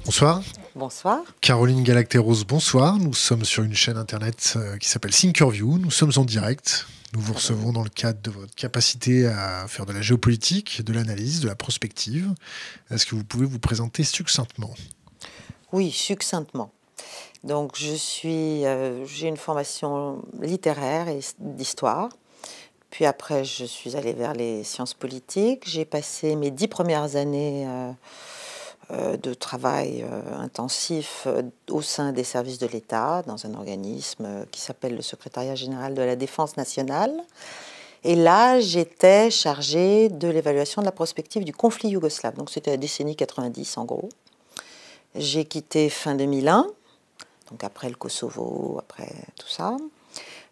Bonsoir. Bonsoir. Caroline Galacteros, bonsoir. Nous sommes sur une chaîne internet qui s'appelle Thinkerview. Nous sommes en direct. Nous vous recevons dans le cadre de votre capacité à faire de la géopolitique, de l'analyse, de la prospective. Est-ce que vous pouvez vous présenter succinctement? Oui, succinctement. Donc, j'ai une formation littéraire et d'histoire. Puis après, je suis allée vers les sciences politiques. J'ai passé mes 10 premières années de travail intensif au sein des services de l'État, dans un organisme qui s'appelle le Secrétariat général de la Défense nationale. Et là, j'étais chargée de l'évaluation de la prospective du conflit yougoslave. Donc, c'était la décennie 90, en gros. J'ai quitté fin 2001, donc après le Kosovo, après tout ça.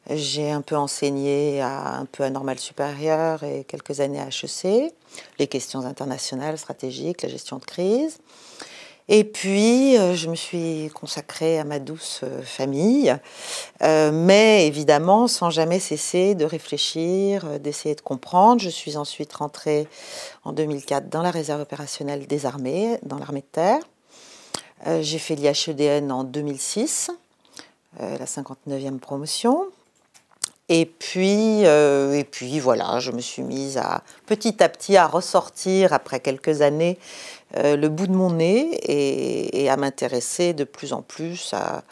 J'ai un peu enseigné un peu à Normale Supérieure et quelques années à HEC, les questions internationales, stratégiques, la gestion de crise. Et puis, je me suis consacrée à ma douce famille, mais évidemment, sans jamais cesser de réfléchir, d'essayer de comprendre. Je suis ensuite rentrée en 2004 dans la réserve opérationnelle des armées, dans l'armée de terre. J'ai fait l'IHEDN en 2006, la 59e promotion. Et puis voilà, je me suis mise petit à petit à ressortir, après quelques années, le bout de mon nez et à m'intéresser de plus en plus à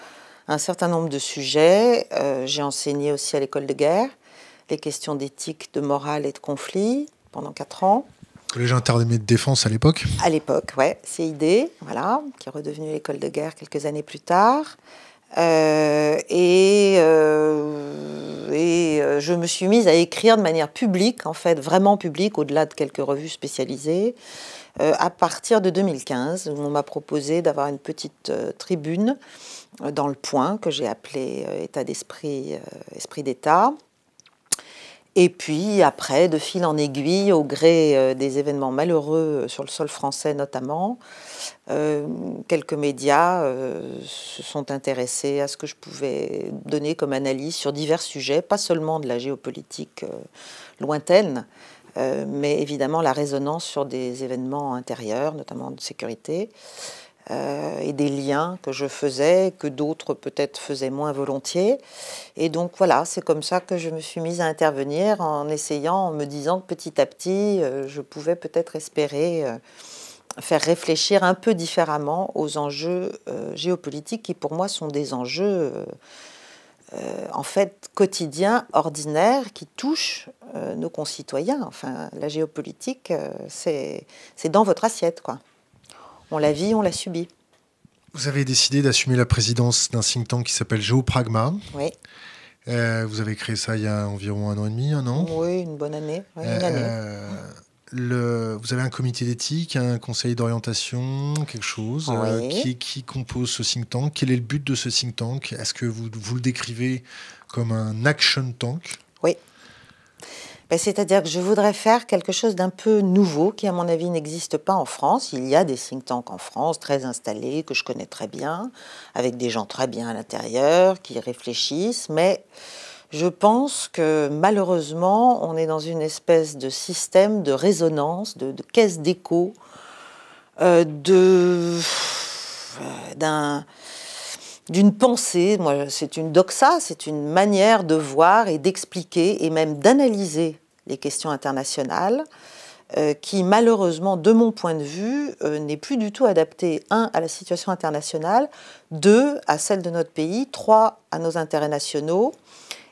un certain nombre de sujets. J'ai enseigné aussi à l'école de guerre les questions d'éthique, de morale et de conflit pendant 4 ans. Collège intermédiaire de défense à l'époque? À l'époque, ouais, CID, voilà, qui est redevenu l'école de guerre quelques années plus tard. Je me suis mise à écrire de manière publique, en fait, vraiment publique, au-delà de quelques revues spécialisées, à partir de 2015, où on m'a proposé d'avoir une petite tribune dans Le Point, que j'ai appelée État d'esprit, esprit d'État. Et puis après, de fil en aiguille, au gré des événements malheureux sur le sol français notamment, quelques médias se sont intéressés à ce que je pouvais donner comme analyse sur divers sujets, pas seulement de la géopolitique lointaine, mais évidemment la résonance sur des événements intérieurs, notamment de sécurité, et des liens que je faisais, que d'autres peut-être faisaient moins volontiers. Et donc voilà, c'est comme ça que je me suis mise à intervenir en me disant que petit à petit, je pouvais peut-être espérer faire réfléchir un peu différemment aux enjeux géopolitiques qui pour moi sont des enjeux en fait quotidiens, ordinaires, qui touchent nos concitoyens. Enfin, la géopolitique, c'est dans votre assiette, quoi. On la vit, on la subit. Vous avez décidé d'assumer la présidence d'un think tank qui s'appelle Géopragma. Oui. Vous avez créé ça il y a environ 1 an et demi, 1 an. Oui, une bonne année. Oui, une année. Vous avez un comité d'éthique, un conseil d'orientation, quelque chose Oui. qui compose ce think tank. Quel est le but de ce think tank? Est-ce que vous le décrivez comme un action tank? Oui. C'est-à-dire que je voudrais faire quelque chose d'un peu nouveau qui, à mon avis, n'existe pas en France. Il y a des think tanks en France très installés, que je connais très bien, avec des gens très bien à l'intérieur, qui réfléchissent, mais je pense que malheureusement, on est dans une espèce de système de résonance, de caisse d'écho, d'une pensée. Moi, c'est une doxa, c'est une manière de voir et d'expliquer et même d'analyser les questions internationales qui, malheureusement, de mon point de vue, n'est plus du tout adaptée, 1, à la situation internationale, 2, à celle de notre pays, 3, à nos intérêts nationaux.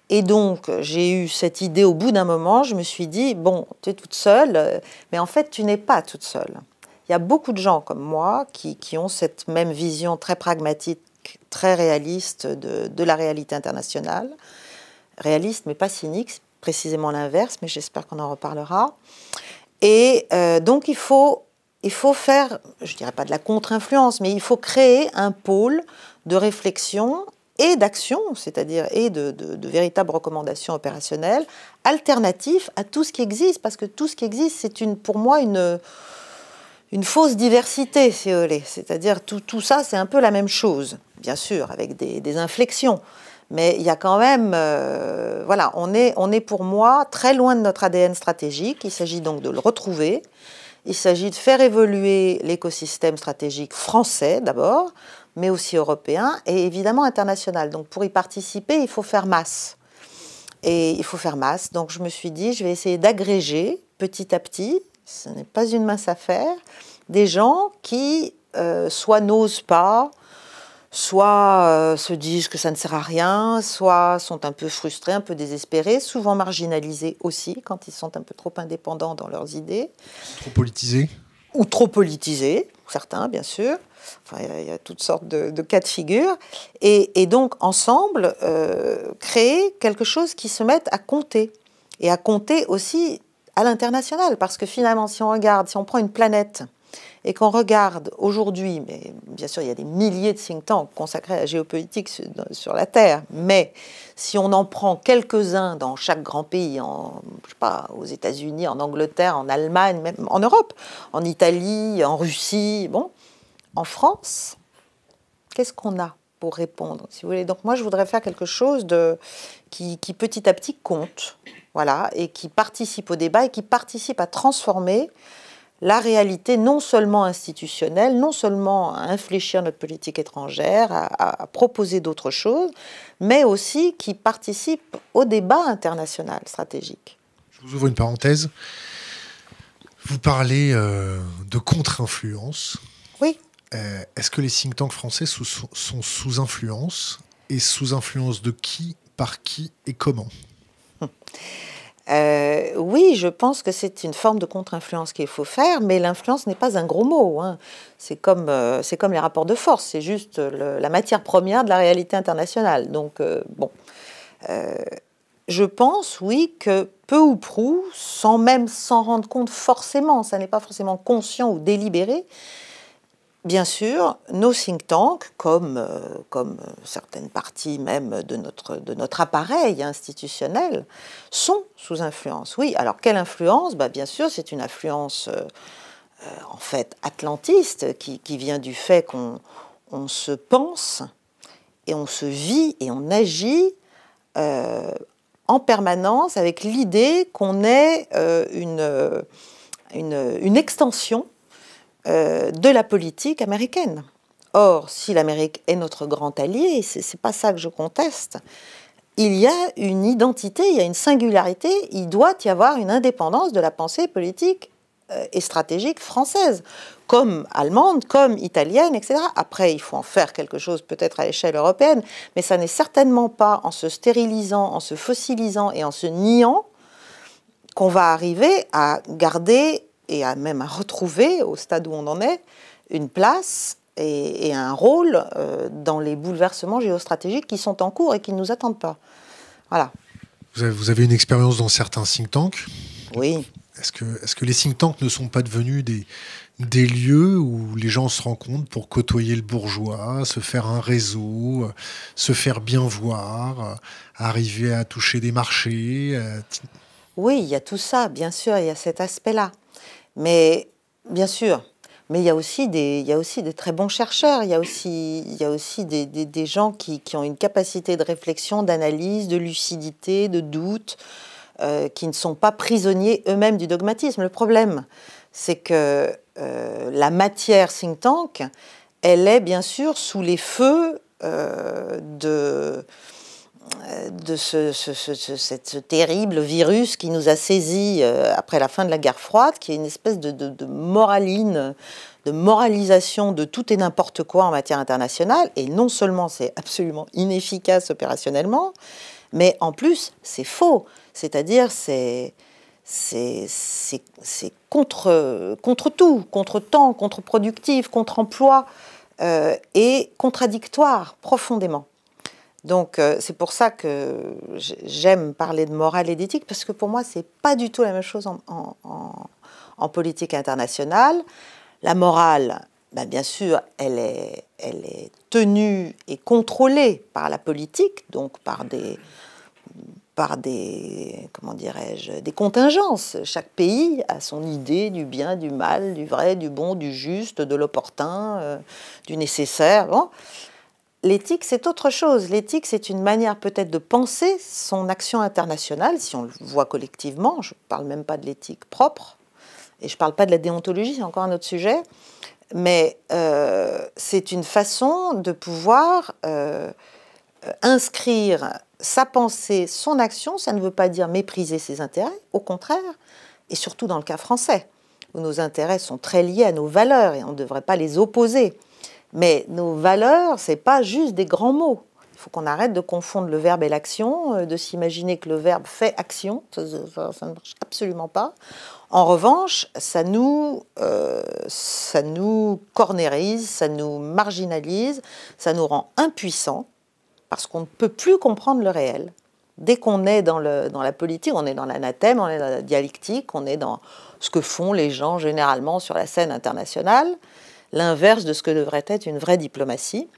Et donc, j'ai eu cette idée au bout d'un moment, je me suis dit, bon, tu es toute seule, mais en fait, tu n'es pas toute seule. Il y a beaucoup de gens comme moi qui ont cette même vision très pragmatique, très réaliste de la réalité internationale. Réaliste, mais pas cynique, c'est précisément l'inverse, mais j'espère qu'on en reparlera. Et donc, il faut faire, je ne dirais pas de la contre-influence, mais il faut créer un pôle de réflexion et d'action, c'est-à-dire et de véritables recommandations opérationnelles, alternatives à tout ce qui existe, parce que tout ce qui existe, c'est pour moi une fausse diversité, si vous voulez. C'est-à-dire tout ça, c'est un peu la même chose, bien sûr, avec des inflexions. Mais il y a quand même, voilà, on est pour moi très loin de notre ADN stratégique. Il s'agit donc de le retrouver Il s'agit de faire évoluer l'écosystème stratégique français d'abord, mais aussi européen et évidemment international. Donc pour y participer, il faut faire masse. Et il faut faire masse. Donc je me suis dit, je vais essayer d'agréger petit à petit, ce n'est pas une mince affaire, des gens qui soit n'osent pas, soit se disent que ça ne sert à rien, soit sont un peu frustrés, un peu désespérés, souvent marginalisés aussi quand ils sont un peu trop indépendants dans leurs idées. Trop politisés? Ou trop politisés, certains bien sûr. Enfin, il y a toutes sortes de cas de figure. Et donc, ensemble, créer quelque chose qui se mette à compter. Et à compter aussi à l'international. Parce que finalement, si on regarde, si on prend une planète et qu'on regarde aujourd'hui, mais bien sûr, il y a des milliers de think tanks consacrés à la géopolitique sur la Terre, mais si on en prend quelques-uns dans chaque grand pays, je sais pas, aux États-Unis, en Angleterre, en Allemagne, même en Europe, en Italie, en Russie, bon, en France, qu'est-ce qu'on a pour répondre, si vous voulez? Donc moi, je voudrais faire quelque chose qui petit à petit compte, voilà, et qui participe au débat et qui participe à transformer la réalité non seulement institutionnelle, non seulement à infléchir notre politique étrangère, à proposer d'autres choses, mais aussi qui participe au débat international stratégique. Je vous ouvre une parenthèse. Vous parlez de contre-influence. Oui. Est-ce que les think tanks français sont sous influence? Et sous influence de qui, par qui et comment? Oui, je pense que c'est une forme de contre-influence qu'il faut faire, mais l'influence n'est pas un gros mot, hein. C'est comme les rapports de force, c'est juste la matière première de la réalité internationale. Donc, je pense, oui, que peu ou prou, sans même s'en rendre compte forcément, ça n'est pas forcément conscient ou délibéré, bien sûr, nos think tanks, comme certaines parties même de notre appareil institutionnel, sont sous influence. Oui, alors quelle influence? Bien sûr, c'est une influence en fait atlantiste qui vient du fait qu'on se pense et on se vit et on agit en permanence avec l'idée qu'on est une extension de la politique américaine. Or, si l'Amérique est notre grand allié, c'est pas ça que je conteste, il y a une identité, il y a une singularité, il doit y avoir une indépendance de la pensée politique et stratégique française, comme allemande, comme italienne, etc. Après, il faut en faire quelque chose peut-être à l'échelle européenne, mais ça n'est certainement pas en se stérilisant, en se fossilisant et en se niant qu'on va arriver à garder et même à retrouver, au stade où on en est, une place et un rôle dans les bouleversements géostratégiques qui sont en cours et qui ne nous attendent pas. Voilà. Vous avez une expérience dans certains think tanks. Oui. Est-ce que les think tanks ne sont pas devenus des lieux où les gens se rencontrent pour côtoyer le bourgeois, se faire un réseau, se faire bien voir, arriver à toucher des marchés? Oui, il y a tout ça, bien sûr, il y a cet aspect-là. Mais, bien sûr, mais il y a aussi des très bons chercheurs, il y a aussi des gens qui ont une capacité de réflexion, d'analyse, de lucidité, de doute, qui ne sont pas prisonniers eux-mêmes du dogmatisme. Le problème, c'est que la matière think tank, elle est bien sûr sous les feux de ce terrible virus qui nous a saisis après la fin de la guerre froide, qui est une espèce de moralisation de tout et n'importe quoi en matière internationale. Et non seulement c'est absolument inefficace opérationnellement, mais en plus c'est faux. C'est-à-dire c'est contre tout, contre temps, contre-productif, contre-emploi et contradictoire profondément. Donc c'est pour ça que j'aime parler de morale et d'éthique, parce que pour moi, c'est pas du tout la même chose en politique internationale. La morale, bien sûr, elle est tenue et contrôlée par la politique, donc par des comment dirais-je, des contingences. Chaque pays a son idée du bien, du mal, du vrai, du bon, du juste, de l'opportun, du nécessaire. Bon. L'éthique, c'est autre chose. L'éthique, c'est une manière peut-être de penser son action internationale, si on le voit collectivement. Je ne parle même pas de l'éthique propre et je ne parle pas de la déontologie, c'est encore un autre sujet, mais c'est une façon de pouvoir inscrire sa pensée, son action. Ça ne veut pas dire mépriser ses intérêts, au contraire, et surtout dans le cas français, où nos intérêts sont très liés à nos valeurs et on ne devrait pas les opposer. Mais nos valeurs, ce n'est pas juste des grands mots. Il faut qu'on arrête de confondre le verbe et l'action, de s'imaginer que le verbe fait action. Ça ne marche absolument pas. En revanche, ça nous cornérise, ça nous marginalise, ça nous rend impuissants parce qu'on ne peut plus comprendre le réel. Dès qu'on est dans la politique, on est dans l'anathème, on est dans la dialectique, on est dans ce que font les gens généralement sur la scène internationale, l'inverse de ce que devrait être une vraie diplomatie.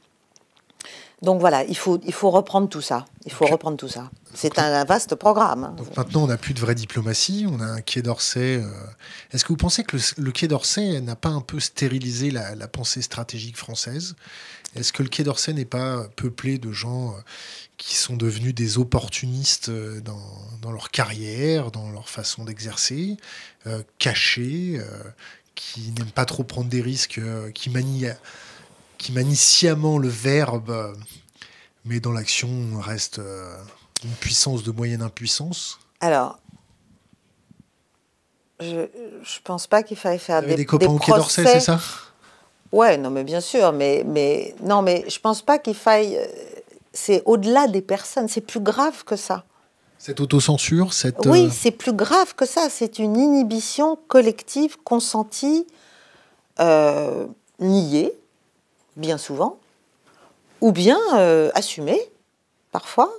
Donc voilà, il faut reprendre tout ça. Reprendre tout ça. C'est un vaste programme. Donc maintenant, on n'a plus de vraie diplomatie, on a un Quai d'Orsay. Est-ce que vous pensez que le Quai d'Orsay n'a pas un peu stérilisé la pensée stratégique française? Est-ce que le Quai d'Orsay n'est pas peuplé de gens qui sont devenus des opportunistes dans leur carrière, dans leur façon d'exercer, cachés, qui n'aiment pas trop prendre des risques, qui manient sciemment le verbe, mais dans l'action reste une puissance de moyenne impuissance? Alors, je pense pas qu'il faille faire des copains au Quai d'Orsay, c'est ça? Ouais, non, mais bien sûr, mais je pense pas qu'il faille. C'est au-delà des personnes, c'est plus grave que ça. Cette autocensure, Oui, c'est plus grave que ça. C'est une inhibition collective, consentie, niée, bien souvent, ou bien assumée, parfois.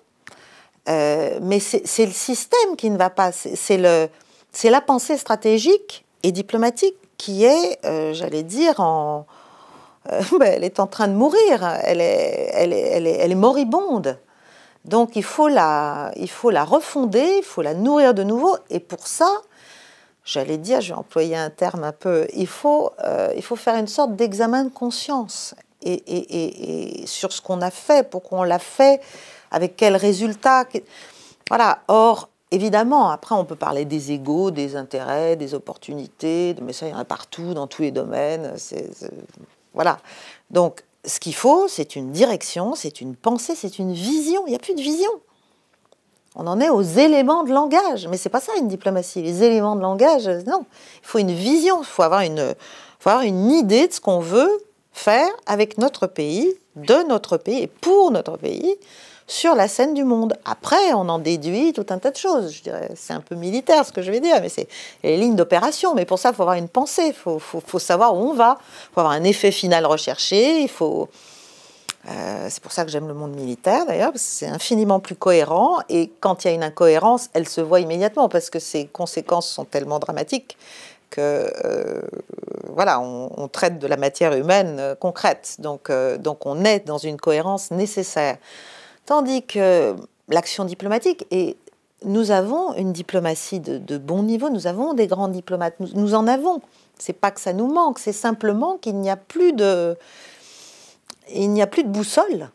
Mais c'est le système qui ne va pas. C'est la pensée stratégique et diplomatique qui est, j'allais dire, elle est en train de mourir. Elle est moribonde. Donc il faut la refonder, il faut la nourrir de nouveau. Et pour ça, j'allais dire, je vais employer un terme un peu, il faut faire une sorte d'examen de conscience et sur ce qu'on a fait, pourquoi on l'a fait, avec quels résultats. Voilà. Or, évidemment, après, on peut parler des égos, des intérêts, des opportunités, mais ça, il y en a partout, dans tous les domaines. Voilà. Donc, ce qu'il faut, c'est une direction, c'est une pensée, c'est une vision. Il n'y a plus de vision. On en est aux éléments de langage. Mais ce n'est pas ça, une diplomatie. Les éléments de langage, non. Il faut une vision, il faut avoir une idée de ce qu'on veut faire avec notre pays, de notre pays et pour notre pays, sur la scène du monde. Après, on en déduit tout un tas de choses. Je dirais, c'est un peu militaire ce que je vais dire, mais c'est les lignes d'opération. Mais pour ça, il faut avoir une pensée, il faut savoir où on va, il faut avoir un effet final recherché, c'est pour ça que j'aime le monde militaire, d'ailleurs, parce que c'est infiniment plus cohérent. Et quand il y a une incohérence, elle se voit immédiatement, parce que ses conséquences sont tellement dramatiques que, voilà, on traite de la matière humaine concrète. Donc on est dans une cohérence nécessaire. Tandis que l'action diplomatique, et nous avons une diplomatie de bon niveau, nous avons des grands diplomates, nous en avons. C'est pas que ça nous manque, c'est simplement qu'il n'y a plus de boussole.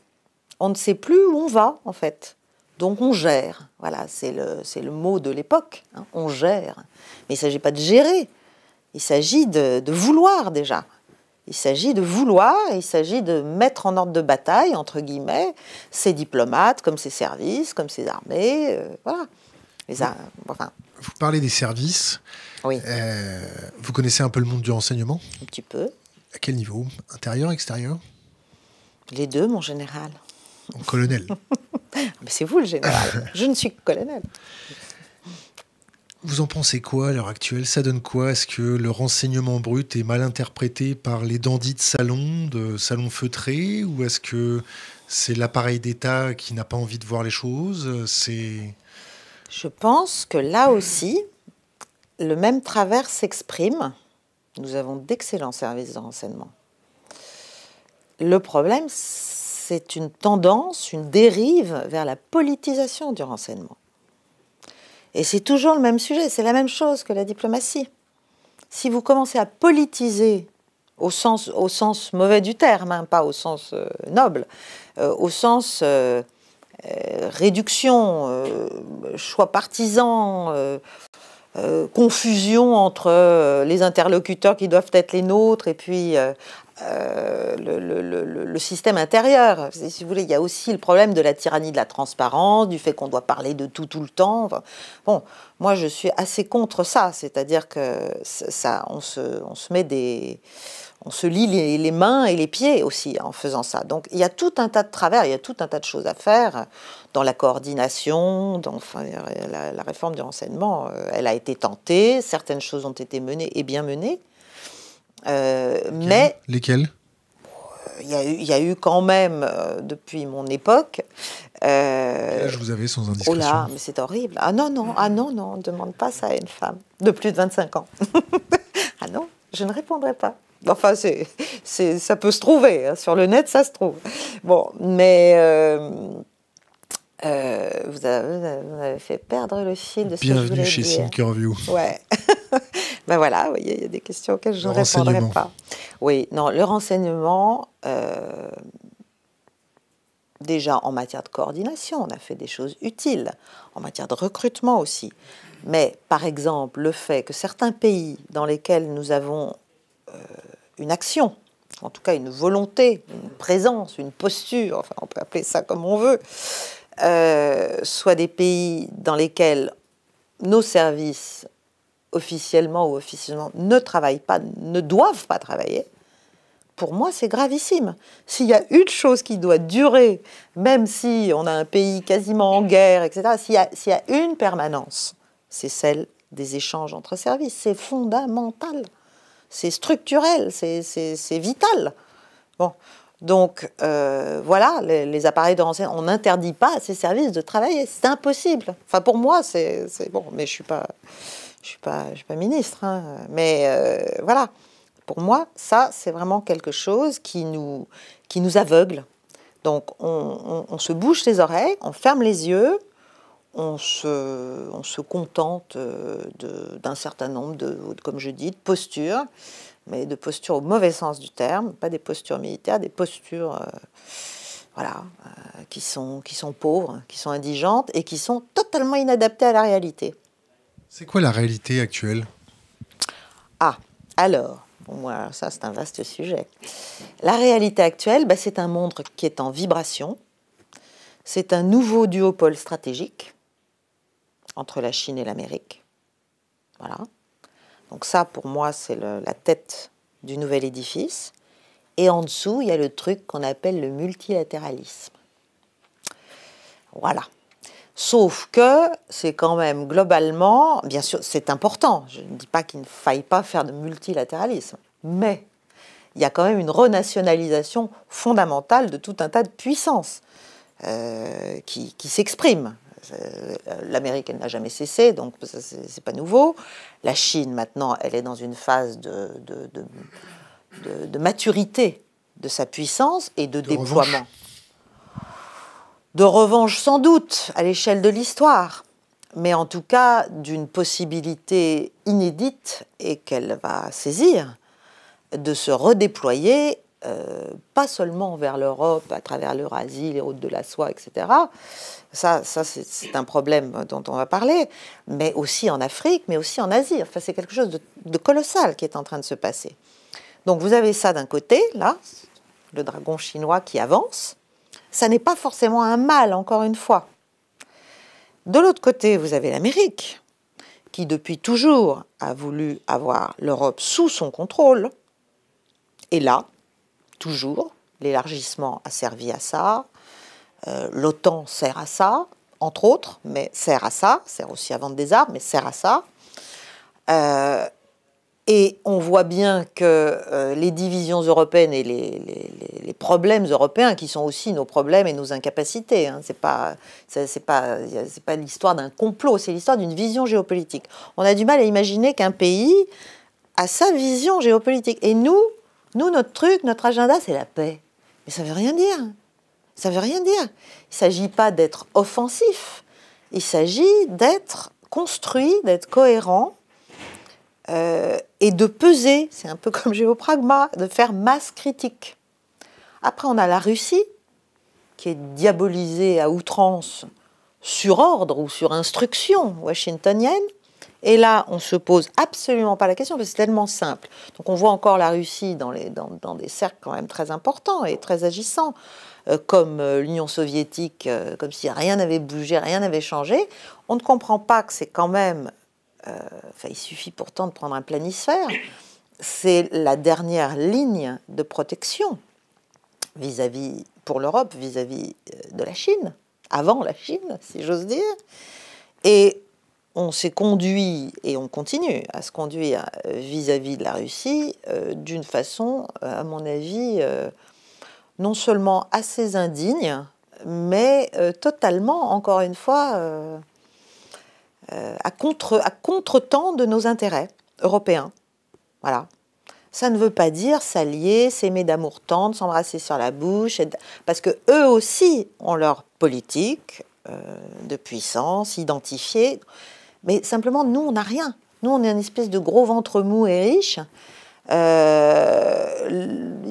On ne sait plus où on va, en fait. Donc on gère. Voilà, c'est le mot de l'époque. Hein, on gère. Mais il ne s'agit pas de gérer. Il s'agit de vouloir déjà. Il s'agit de vouloir, il s'agit de mettre en ordre de bataille, entre guillemets, ces diplomates, comme ces services, comme ces armées. Voilà. Vous parlez des services. Oui. Vous connaissez un peu le monde du renseignement? Un petit peu. À quel niveau? Intérieur, extérieur? Les deux, mon général. En colonel. Mais c'est vous le général. Je ne suis que colonel. Vous en pensez quoi à l'heure actuelle? Ça donne quoi? Est-ce que le renseignement brut est mal interprété par les dandys de salon feutrés? Ou est-ce que c'est l'appareil d'État qui n'a pas envie de voir les choses? Je pense que là aussi, le même travers s'exprime. Nous avons d'excellents services de renseignement. Le problème, c'est une tendance, une dérive vers la politisation du renseignement. Et c'est toujours le même sujet, c'est la même chose que la diplomatie. Si vous commencez à politiser, au sens mauvais du terme, hein, pas au sens noble, au sens réduction, choix partisan, confusion entre les interlocuteurs qui doivent être les nôtres et puis le système intérieur. Si vous voulez, il y a aussi le problème de la tyrannie de la transparence, du fait qu'on doit parler de tout le temps. Enfin, bon, moi, je suis assez contre ça, c'est-à-dire que on se met on se lie les mains et les pieds aussi en faisant ça. Donc il y a tout un tas de travers, il y a tout un tas de choses à faire dans la coordination, enfin, la réforme du renseignement, elle a été tentée, certaines choses ont été menées et bien menées. Mais lesquelles? Il y a eu quand même, depuis mon époque... Quel âge vous avez sans indiscrétion? Oh là, mais c'est horrible. Ah non, on ne demande pas ça à une femme de plus de 25 ans. Ah non, je ne répondrai pas. Enfin, ça peut se trouver, hein. Sur le net, ça se trouve. Bon, mais vous avez fait perdre le fil de ce que je voulais dire. Bienvenue chez Thinkerview. Ouais. Ben voilà, vous voyez, il y a des questions auxquelles je ne répondrai pas. Oui, non, le renseignement, déjà en matière de coordination, on a fait des choses utiles, en matière de recrutement aussi. Mais par exemple, le fait que certains pays dans lesquels nous avons une action, en tout cas une volonté, une présence, une posture, enfin on peut appeler ça comme on veut, soient des pays dans lesquels nos services officiellement ou officieusement ne travaillent pas, ne doivent pas travailler, pour moi c'est gravissime. S'il y a une chose qui doit durer, même si on a un pays quasiment en guerre, etc., s'il y a une permanence, c'est celle des échanges entre services. C'est fondamental, c'est structurel, c'est vital. Bon. Donc, voilà, les appareils de renseignement, on n'interdit pas à ces services de travailler. C'est impossible. Enfin, pour moi, c'est bon, mais je suis pas ministre, hein, mais voilà. Pour moi, ça, c'est vraiment quelque chose qui nous aveugle. Donc, on se bouche les oreilles, on ferme les yeux, on se contente d'un certain nombre comme je dis, de postures, mais de postures au mauvais sens du terme, pas des postures militaires, des postures qui sont pauvres, qui sont indigentes et qui sont totalement inadaptées à la réalité. C'est quoi la réalité actuelle? Ah, alors, pour moi, ça c'est un vaste sujet. La réalité actuelle, c'est un monde qui est en vibration. C'est un nouveau duopole stratégique entre la Chine et l'Amérique. Voilà. Donc ça, pour moi, c'est la tête du nouvel édifice. Et en dessous, il y a le truc qu'on appelle le multilatéralisme. Voilà. Sauf que c'est quand même globalement, bien sûr, c'est important. Je ne dis pas qu'il ne faille pas faire de multilatéralisme, mais il y a quand même une renationalisation fondamentale de tout un tas de puissances qui s'expriment. L'Amérique, elle n'a jamais cessé, donc c'est pas nouveau. La Chine, maintenant, elle est dans une phase de maturité de sa puissance et de déploiement. De revanche, sans doute, à l'échelle de l'histoire, mais en tout cas d'une possibilité inédite et qu'elle va saisir, de se redéployer, pas seulement vers l'Europe, à travers l'Eurasie, les routes de la soie, etc. Ça c'est un problème dont on va parler, mais aussi en Afrique, mais aussi en Asie. Enfin, c'est quelque chose de colossal qui est en train de se passer. Donc vous avez ça d'un côté, là, le dragon chinois qui avance. Ça n'est pas forcément un mal, encore une fois. De l'autre côté, vous avez l'Amérique, qui depuis toujours a voulu avoir l'Europe sous son contrôle. Et là, toujours, l'élargissement a servi à ça. L'OTAN sert à ça, entre autres, mais sert à ça. Sert aussi à vendre des armes, mais sert à ça. Et on voit bien que les divisions européennes et les problèmes européens, qui sont aussi nos problèmes et nos incapacités, hein, c'est pas l'histoire d'un complot, c'est l'histoire d'une vision géopolitique. On a du mal à imaginer qu'un pays a sa vision géopolitique. Et nous, notre truc, notre agenda, c'est la paix. Mais ça veut rien dire. Ça veut rien dire. Il ne s'agit pas d'être offensif. Il s'agit d'être construit, d'être cohérent, et de peser, c'est un peu comme Géopragma, de faire masse critique. Après, on a la Russie, qui est diabolisée à outrance sur ordre ou sur instruction washingtonienne, Et là, on ne se pose absolument pas la question, parce que c'est tellement simple. Donc on voit encore la Russie dans des cercles quand même très importants et très agissants, comme l'Union soviétique, comme si rien n'avait bougé, rien n'avait changé. On ne comprend pas que c'est quand même... il suffit pourtant de prendre un planisphère. C'est la dernière ligne de protection pour l'Europe vis-à-vis de la Chine, avant la Chine, si j'ose dire. Et on s'est conduit, et on continue à se conduire vis-à-vis de la Russie d'une façon, à mon avis, non seulement assez indigne, mais totalement, encore une fois, à contre-temps de nos intérêts européens. Voilà. Ça ne veut pas dire s'allier, s'aimer d'amour tendre, s'embrasser sur la bouche, parce que eux aussi ont leur politique de puissance identifiée. Mais simplement, nous, on n'a rien. Nous, on est une espèce de gros ventre mou et riche. Il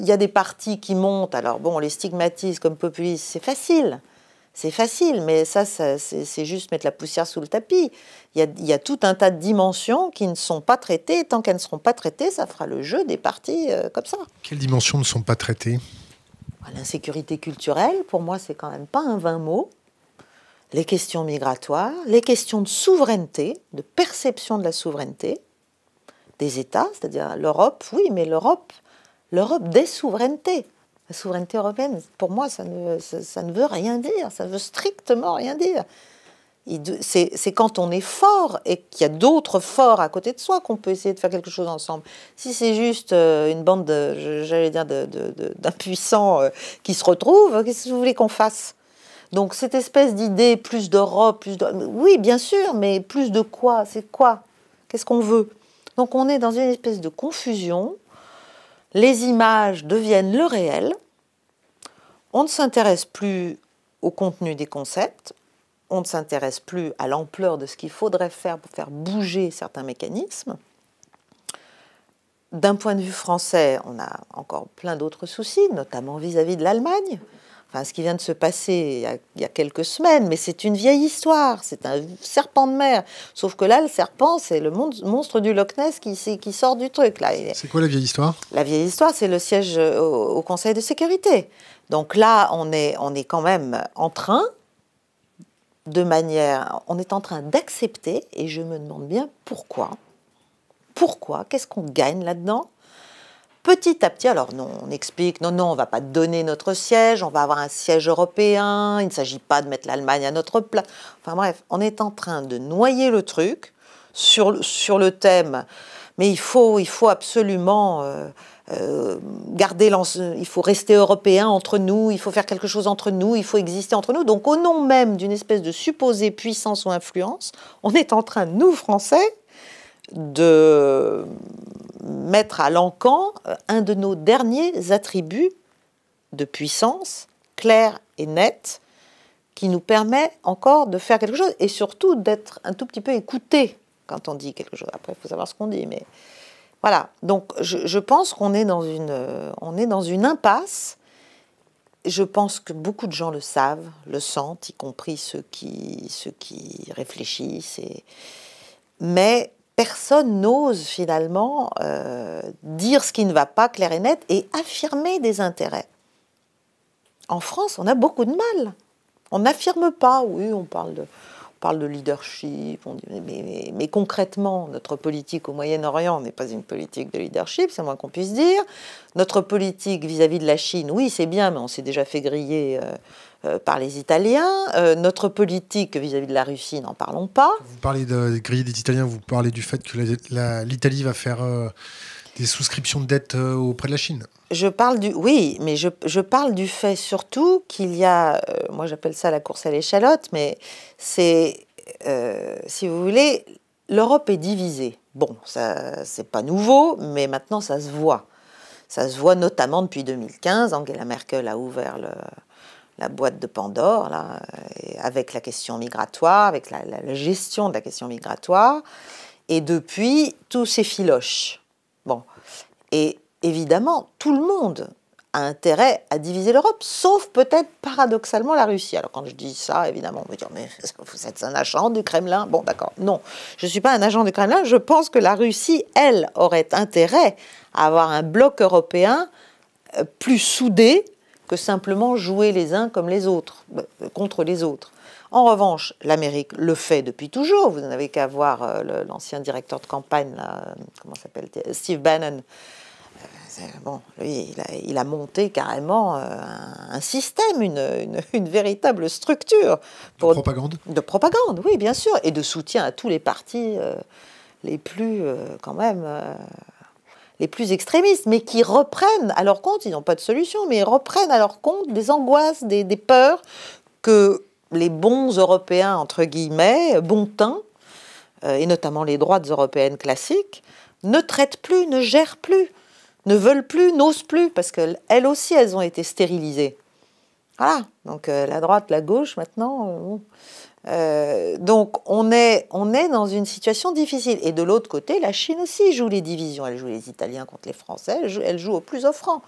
y a des partis qui montent. Alors bon, on les stigmatise comme populistes. C'est facile. C'est facile, mais ça c'est juste mettre la poussière sous le tapis. Il y a tout un tas de dimensions qui ne sont pas traitées. Tant qu'elles ne seront pas traitées, ça fera le jeu des partis comme ça. Quelles dimensions ne sont pas traitées? L'insécurité culturelle, pour moi, c'est quand même pas un vain mot. Les questions migratoires, les questions de souveraineté, de perception de la souveraineté des États, c'est-à-dire l'Europe, oui, mais l'Europe des souverainetés. La souveraineté européenne, pour moi, ça ne veut rien dire, ça ne veut strictement rien dire. C'est quand on est fort et qu'il y a d'autres forts à côté de soi qu'on peut essayer de faire quelque chose ensemble. Si c'est juste une bande, d'impuissants qui se retrouvent, qu'est-ce que vous voulez qu'on fasse? Donc cette espèce d'idée, plus d'Europe, oui, bien sûr, mais plus de quoi? C'est quoi? Qu'est-ce qu'on veut? Donc on est dans une espèce de confusion. Les images deviennent le réel. On ne s'intéresse plus au contenu des concepts. On ne s'intéresse plus à l'ampleur de ce qu'il faudrait faire pour faire bouger certains mécanismes. D'un point de vue français, on a encore plein d'autres soucis, notamment vis-à-vis de l'Allemagne. Enfin, ce qui vient de se passer il y a quelques semaines, mais c'est une vieille histoire, c'est un serpent de mer. Sauf que là, le serpent, c'est le monstre du Loch Ness qui sort du truc. C'est quoi la vieille histoire? La vieille histoire, c'est le siège au Conseil de sécurité. Donc là, on est quand même en train, on est en train d'accepter, et je me demande bien pourquoi. Pourquoi? Qu'est-ce qu'on gagne là-dedans? Petit à petit, alors non, on explique, non, on ne va pas donner notre siège, on va avoir un siège européen, il ne s'agit pas de mettre l'Allemagne à notre place. Enfin bref, on est en train de noyer le truc sur le thème, mais il faut absolument il faut rester européen entre nous, il faut faire quelque chose entre nous, il faut exister entre nous. Donc au nom même d'une espèce de supposée puissance ou influence, on est en train, nous Français, de mettre à l'encan un de nos derniers attributs de puissance, clair et net, qui nous permet encore de faire quelque chose et surtout d'être un tout petit peu écouté quand on dit quelque chose. Après, il faut savoir ce qu'on dit, mais voilà. Donc, je pense qu'on est dans une impasse. Je pense que beaucoup de gens le savent, le sentent, y compris ceux qui réfléchissent. Mais personne n'ose finalement dire ce qui ne va pas clair et net et affirmer des intérêts. En France, on a beaucoup de mal. On n'affirme pas, oui, on parle de leadership, mais concrètement, notre politique au Moyen-Orient n'est pas une politique de leadership, c'est moins qu'on puisse dire. Notre politique vis-à-vis de la Chine, oui, c'est bien, mais on s'est déjà fait griller par les Italiens. Notre politique vis-à-vis de la Russie, n'en parlons pas. Vous parlez de griller des Italiens, vous parlez du fait que l'Italie va faire des souscriptions de dette auprès de la Chine. Oui, mais je parle du fait surtout qu'il y a, moi j'appelle ça la course à l'échalote, mais c'est, si vous voulez, l'Europe est divisée. Bon, ça c'est pas nouveau, mais maintenant ça se voit. Ça se voit notamment depuis 2015. Angela Merkel a ouvert la boîte de Pandore, là, avec la question migratoire, avec la gestion de la question migratoire. Et depuis, tout s'effiloche. Bon. Et évidemment, tout le monde a intérêt à diviser l'Europe, sauf peut-être paradoxalement la Russie. Alors quand je dis ça, évidemment, on me dit « mais vous êtes un agent du Kremlin ». Bon, d'accord, non, je ne suis pas un agent du Kremlin. Je pense que la Russie, elle, aurait intérêt à avoir un bloc européen plus soudé que simplement jouer les uns comme les autres, contre les autres. En revanche, l'Amérique le fait depuis toujours. Vous n'avez qu'à voir l'ancien directeur de campagne, là, comment s'appelle, Steve Bannon. Bon, lui, il a monté carrément un système, une véritable structure. De propagande. De propagande, oui, bien sûr, et de soutien à tous les partis les plus, quand même, les plus extrémistes, mais qui reprennent à leur compte, ils n'ont pas de solution, mais ils reprennent à leur compte des angoisses, des peurs que les bons Européens, entre guillemets, bon teint, et notamment les droites européennes classiques, ne traitent plus, ne gèrent plus, ne veulent plus, n'osent plus, parce qu'elles aussi, elles ont été stérilisées. Voilà, donc la droite, la gauche, maintenant... donc on est dans une situation difficile. Et de l'autre côté, la Chine aussi joue les divisions. Elle joue les Italiens contre les Français, elle joue au plus offrant.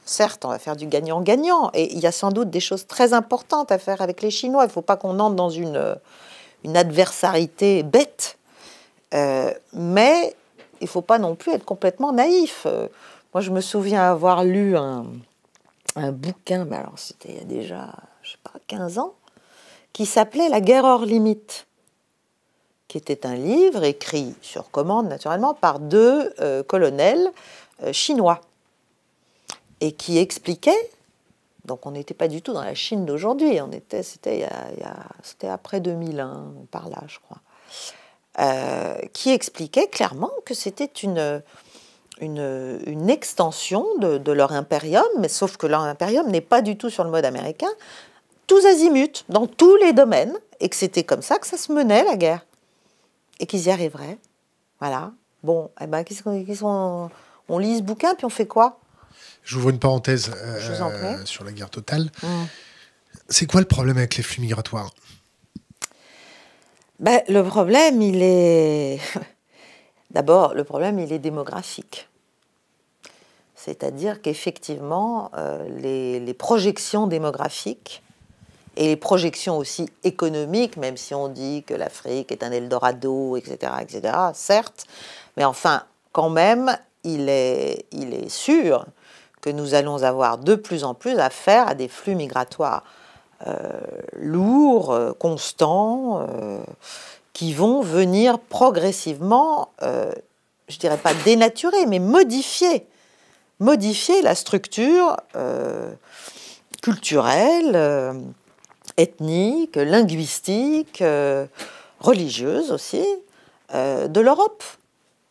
Certes, on va faire du gagnant-gagnant, et il y a sans doute des choses très importantes à faire avec les Chinois. Il ne faut pas qu'on entre dans une adversarité bête, mais il ne faut pas non plus être complètement naïf. Moi, je me souviens avoir lu un bouquin, mais alors c'était il y a déjà, je sais pas, 15 ans, qui s'appelait « La guerre hors limite », qui était un livre écrit sur commande, naturellement, par deux colonels chinois, et qui expliquait, donc on n'était pas du tout dans la Chine d'aujourd'hui, c'était après 2001, par là, je crois, qui expliquait clairement que c'était une extension de leur impérium, mais sauf que leur impérium n'est pas du tout sur le mode américain, tous azimuts, dans tous les domaines, et que c'était comme ça que ça se menait, la guerre, et qu'ils y arriveraient. Voilà. Bon, eh ben, on lit ce bouquin, puis on fait quoi? J'ouvre une parenthèse sur la guerre totale. C'est quoi le problème avec les flux migratoires? Ben, le problème, il est... D'abord, le problème, il est démographique. C'est-à-dire qu'effectivement, les projections démographiques et les projections aussi économiques, même si on dit que l'Afrique est un Eldorado, etc., certes, mais enfin, quand même, il est sûr que nous allons avoir de plus en plus affaire à des flux migratoires lourds, constants, qui vont venir progressivement, je dirais pas dénaturer, mais modifier la structure culturelle, ethnique, linguistique, religieuse aussi, de l'Europe.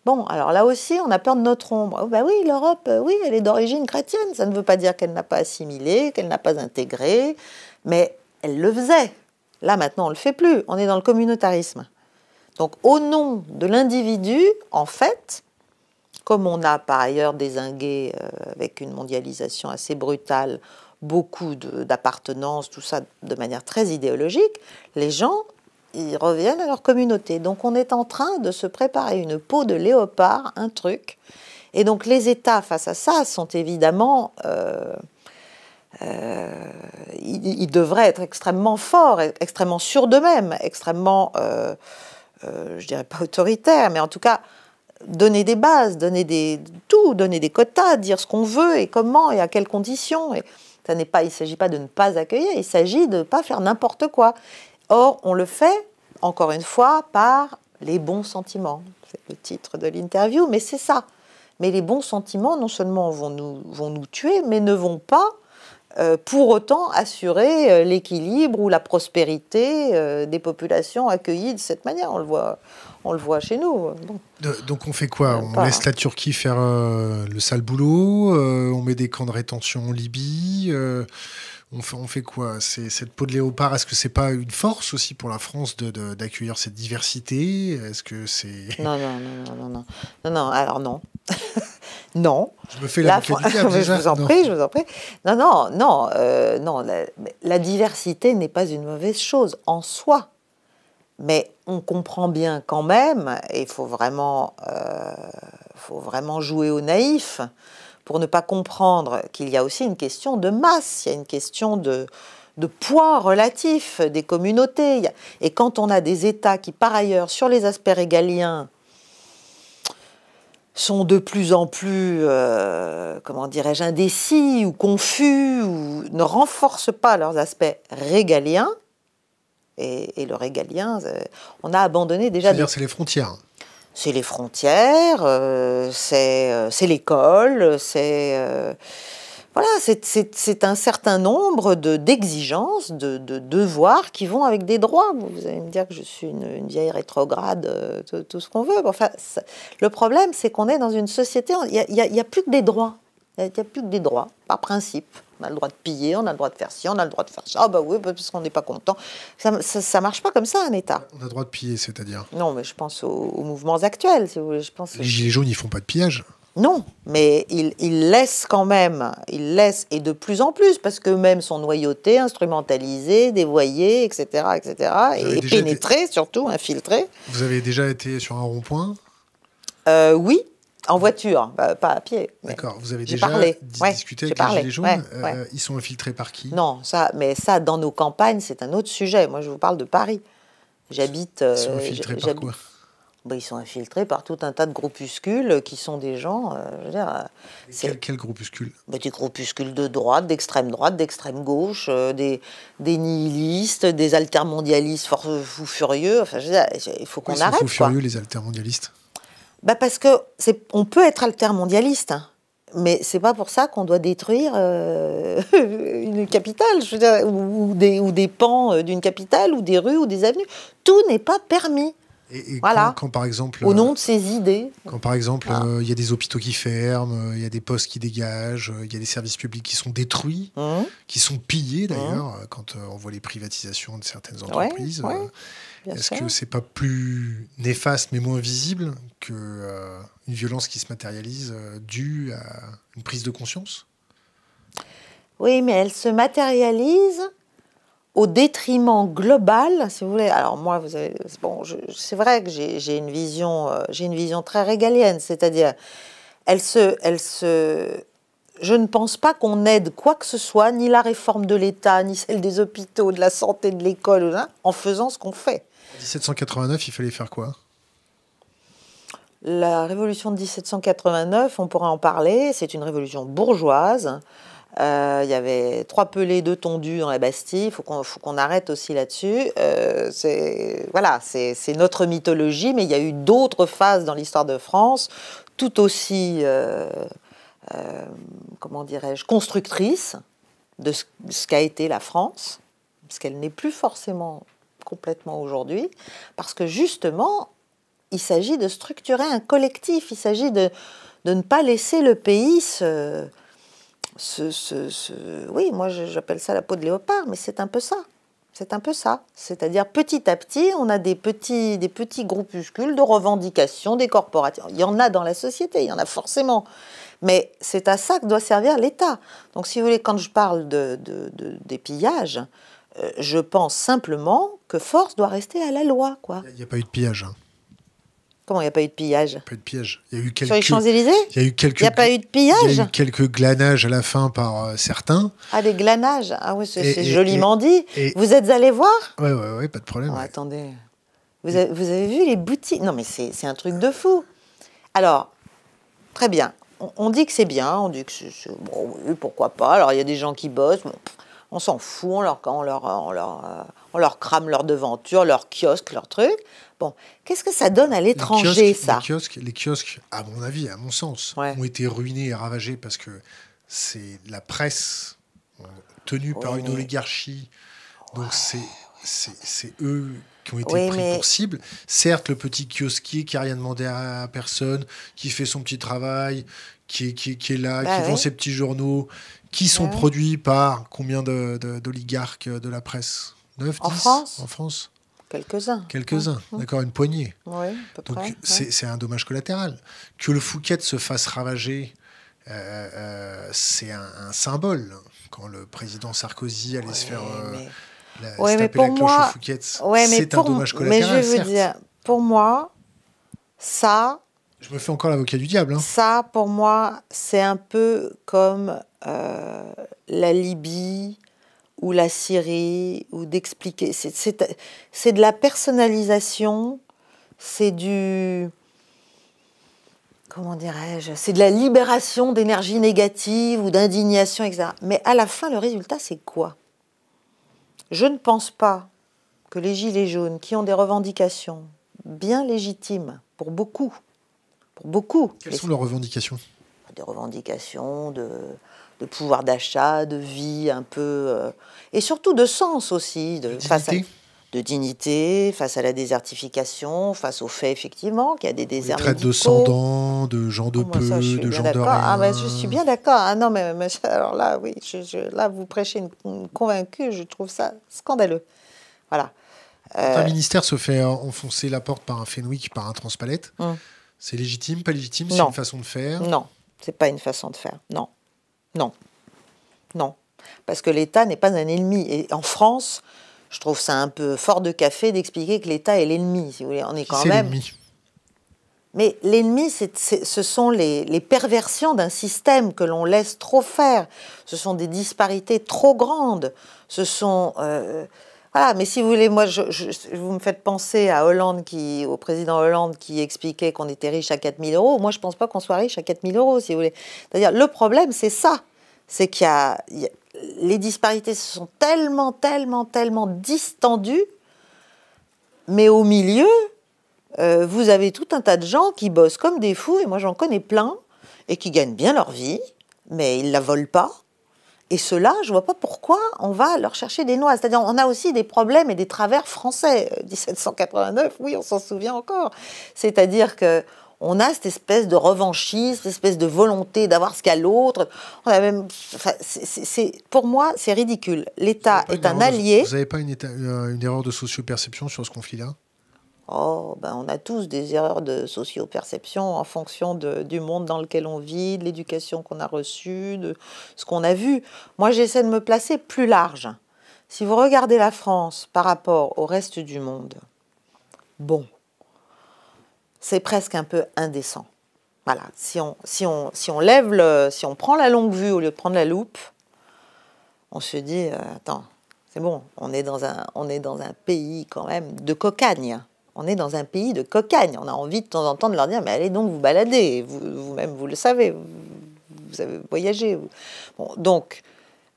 Bon, alors là aussi, on a peur de notre ombre. Oh, ben oui, l'Europe, oui, elle est d'origine chrétienne. Ça ne veut pas dire qu'elle n'a pas assimilé, qu'elle n'a pas intégré, mais elle le faisait. Là, maintenant, on ne le fait plus. On est dans le communautarisme. Donc, au nom de l'individu, en fait, comme on a par ailleurs dézingué avec une mondialisation assez brutale, beaucoup d'appartenance, tout ça de manière très idéologique, les gens, ils reviennent à leur communauté. Donc on est en train de se préparer une peau de léopard, un truc. Et donc les États face à ça sont évidemment... ils devraient être extrêmement forts, extrêmement sûrs d'eux-mêmes, extrêmement, je dirais pas autoritaires, mais en tout cas donner des bases, donner des quotas, dire ce qu'on veut et comment et à quelles conditions. Et il ne s'agit pas de ne pas accueillir, il s'agit de ne pas faire n'importe quoi. Or, on le fait, encore une fois, par les bons sentiments. C'est le titre de l'interview, mais c'est ça. Mais les bons sentiments, non seulement vont nous tuer, mais ne vont pas pour autant assurer l'équilibre ou la prospérité des populations accueillies de cette manière. On le voit chez nous. Bon. Donc on fait quoi? On laisse la Turquie faire le sale boulot, on met des camps de rétention en Libye, on fait quoi? Cette peau de léopard, est-ce que c'est pas une force aussi pour la France d'accueillir cette diversité? Est-ce que c'est... Non, alors non. Non. Je me fais l'avocat du diable déjà. Je vous en prie. Non. La diversité n'est pas une mauvaise chose en soi. Mais on comprend bien quand même, et il faut vraiment jouer au naïf pour ne pas comprendre qu'il y a aussi une question de masse, il y a une question de poids relatif des communautés. Et quand on a des États qui, par ailleurs, sur les aspects régaliens, sont de plus en plus, comment dirais-je, indécis ou confus, ou ne renforcent pas leurs aspects régaliens, et le régalien, on a abandonné déjà... C'est-à-dire c'est les frontières. C'est les frontières, c'est l'école, voilà, c'est un certain nombre d'exigences, de devoirs qui vont avec des droits. Vous allez me dire que je suis une vieille rétrograde, tout ce qu'on veut. Enfin, le problème, c'est qu'on est dans une société, il n'y a plus que des droits. Il n'y a plus que des droits, par principe. On a le droit de piller, on a le droit de faire ci, on a le droit de faire ça. Ah bah oui, parce qu'on n'est pas content. Ça ne marche pas comme ça, un État. On a le droit de piller, c'est-à-dire? Non, mais je pense aux mouvements actuels, si vous voulez. Les gilets jaunes, ils ne font pas de pillage? Non, mais ils laissent quand même, et de plus en plus, parce qu'eux-mêmes sont noyautés, instrumentalisés, dévoyés, etc., et pénétrés, surtout, infiltrés. Vous avez déjà été sur un rond-point? Oui. En voiture, pas à pied. D'accord. Vous avez déjà discuté avec les gilets jaunes. Ils sont infiltrés par qui? Non, mais ça, dans nos campagnes, c'est un autre sujet. Moi, je vous parle de Paris. J'habite... Ils sont infiltrés par quoi? Ils sont infiltrés par tout un tas de groupuscules qui sont des gens... je veux dire, quel groupuscule? Des groupuscules de droite, d'extrême gauche, des nihilistes, des altermondialistes fous furieux. Enfin, je veux dire, il faut qu'on arrête. Ils sont fous furieux, les altermondialistes? Parce que on peut être altermondialiste, hein, mais c'est pas pour ça qu'on doit détruire une capitale, je veux dire, ou des pans d'une capitale, ou des rues, ou des avenues. Tout n'est pas permis. Et voilà. Quand, par exemple, au nom de ces idées. Quand par exemple, y a des hôpitaux qui ferment, il y a des postes qui dégagent, il y a des services publics qui sont détruits, qui sont pillés d'ailleurs, quand on voit les privatisations de certaines entreprises. Est-ce que c'est pas plus néfaste mais moins visible qu'une violence qui se matérialise due à une prise de conscience? Oui, mais elle se matérialise au détriment global, si vous voulez. Alors moi, c'est vrai que j'ai une vision très régalienne, c'est-à-dire, je ne pense pas qu'on aide quoi que ce soit, ni la réforme de l'État, ni celle des hôpitaux, de la santé, de l'école, en faisant ce qu'on fait. En 1789, il fallait faire quoi? La révolution de 1789, on pourrait en parler, c'est une révolution bourgeoise. Il y avait 3 pelés, 2 tondus dans la Bastille. Il faut qu'on arrête aussi là-dessus. C'est notre mythologie, mais il y a eu d'autres phases dans l'histoire de France, tout aussi, comment dirais-je, constructrices de ce qu'a été la France, parce qu'elle n'est plus forcément complètement aujourd'hui, parce que justement, il s'agit de structurer un collectif, il s'agit de ne pas laisser le pays oui, moi j'appelle ça la peau de léopard, mais c'est un peu ça. C'est un peu ça. C'est-à-dire petit à petit, on a des petits groupuscules de revendications, des corporations. Il y en a dans la société, il y en a forcément. Mais c'est à ça que doit servir l'État. Donc si vous voulez, quand je parle des pillages, je pense simplement que force doit rester à la loi, quoi. Il n'y a pas eu de pillage. Comment il n'y a pas eu de pillage? Il n'y a pas eu de pillage. Il y a eu quelques... Sur les Champs-Élysées? Il n'y a pas eu de pillage? Il y a eu quelques glanages à la fin par certains. Ah, des glanages? Ah oui, c'est joliment dit. Vous êtes allé voir? Oui, pas de problème. Oh, attendez. Vous avez vu les boutiques? Non, mais c'est un truc de fou. Alors, très bien. On dit que c'est bien, on dit que c'est bon, oui, pourquoi pas. Alors, il y a des gens qui bossent. Bon, on s'en fout, on leur crame leur devanture, leur kiosque, leur truc. Bon, qu'est-ce que ça donne à l'étranger, ça? Les kiosques, à mon avis, à mon sens, ont été ruinés et ravagés parce que c'est la presse tenue par une oligarchie. Donc c'est eux qui ont été pris pour cible. Certes, le petit kiosquier qui n'a rien demandé à personne, qui fait son petit travail, qui est là, qui vend ses petits journaux, qui sont produits par combien d'oligarques de la presse? 9, 10 en France? Quelques-uns, d'accord, une poignée. Oui, à peu Donc près, c'est un dommage collatéral. Que le Fouquet se fasse ravager, c'est un symbole. Quand le président Sarkozy allait se faire se taper la cloche au Fouquet, c'est un dommage collatéral. Mais je vais vous dire, pour moi, ça, Je me fais encore l'avocat du diable. Hein. Ça, pour moi, c'est un peu comme la Libye ou la Syrie, ou d'expliquer. C'est de la personnalisation, c'est du... Comment dirais-je? C'est de la libération d'énergie négative ou d'indignation, etc. Mais à la fin, le résultat, c'est quoi? Je ne pense pas que les Gilets jaunes, qui ont des revendications bien légitimes pour beaucoup... Quelles sont leurs revendications? Des revendications de pouvoir d'achat, de vie un peu... et surtout de sens aussi. De dignité, face à la désertification, face au fait effectivement qu'il y a des déserts médicaux. Traite de sans-dents, de gens de peu, de gens de rien. Ah, mais je suis bien d'accord. Ah non, mais alors là, oui, là, vous prêchez une convaincue, je trouve ça scandaleux. Voilà. Un ministère se fait enfoncer la porte par un Fenwick, par un Transpalette. C'est légitime, pas légitime? C'est une façon de faire? Non, c'est pas une façon de faire. Non. Non. Non. Parce que l'État n'est pas un ennemi. Et en France, je trouve ça un peu fort de café d'expliquer que l'État est l'ennemi. Si vous voulez, on est quand même. L'ennemi. Mais l'ennemi, ce sont les perversions d'un système que l'on laisse trop faire. Ce sont des disparités trop grandes. Ce sont... Voilà, mais si vous voulez, moi, vous me faites penser à au président Hollande qui expliquait qu'on était riche à 4 000 euros. Moi, je ne pense pas qu'on soit riche à 4 000 euros, si vous voulez. C'est-à-dire, le problème, c'est ça. C'est qu'il y a les disparités se sont tellement distendues, mais au milieu, vous avez tout un tas de gens qui bossent comme des fous, et moi, j'en connais plein, et qui gagnent bien leur vie, mais ils ne la volent pas. Et ceux-là, je ne vois pas pourquoi on va leur chercher des noix. C'est-à-dire, on a aussi des problèmes et des travers français. 1789, oui, on s'en souvient encore. C'est-à-dire qu'on a cette espèce de revanchisme, cette espèce de volonté d'avoir ce qu'a l'autre. On a même, enfin, pour moi, c'est ridicule. L'État est un allié. Vous n'avez pas une erreur de socio-perception sur ce conflit-là? Oh, ben on a tous des erreurs de socio-perception en fonction du monde dans lequel on vit, de l'éducation qu'on a reçue, de ce qu'on a vu. Moi, j'essaie de me placer plus large. Si vous regardez la France par rapport au reste du monde, bon, c'est presque un peu indécent. Voilà, si on prend la longue vue au lieu de prendre la loupe, on se dit, attends, c'est bon, on est dans un pays quand même de cocagne. On est dans un pays de cocagne. On a envie de temps en temps de leur dire, mais allez donc vous balader. Vous-même, vous le savez. Vous avez voyagé. Bon, donc,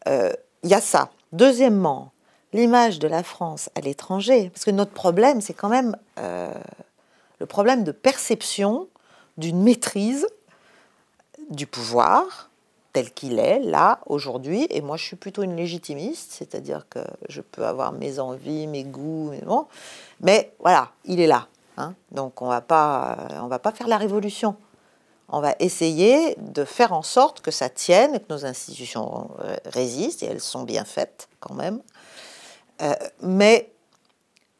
il y a ça. Deuxièmement, l'image de la France à l'étranger. Parce que notre problème, c'est quand même le problème de perception d'une maîtrise du pouvoir tel qu'il est, là, aujourd'hui. Et moi, je suis plutôt une légitimiste, c'est-à-dire que je peux avoir mes envies, mes goûts, mais voilà, il est là. Hein. Donc, on va pas faire la révolution. On va essayer de faire en sorte que ça tienne, que nos institutions résistent, et elles sont bien faites quand même. Mais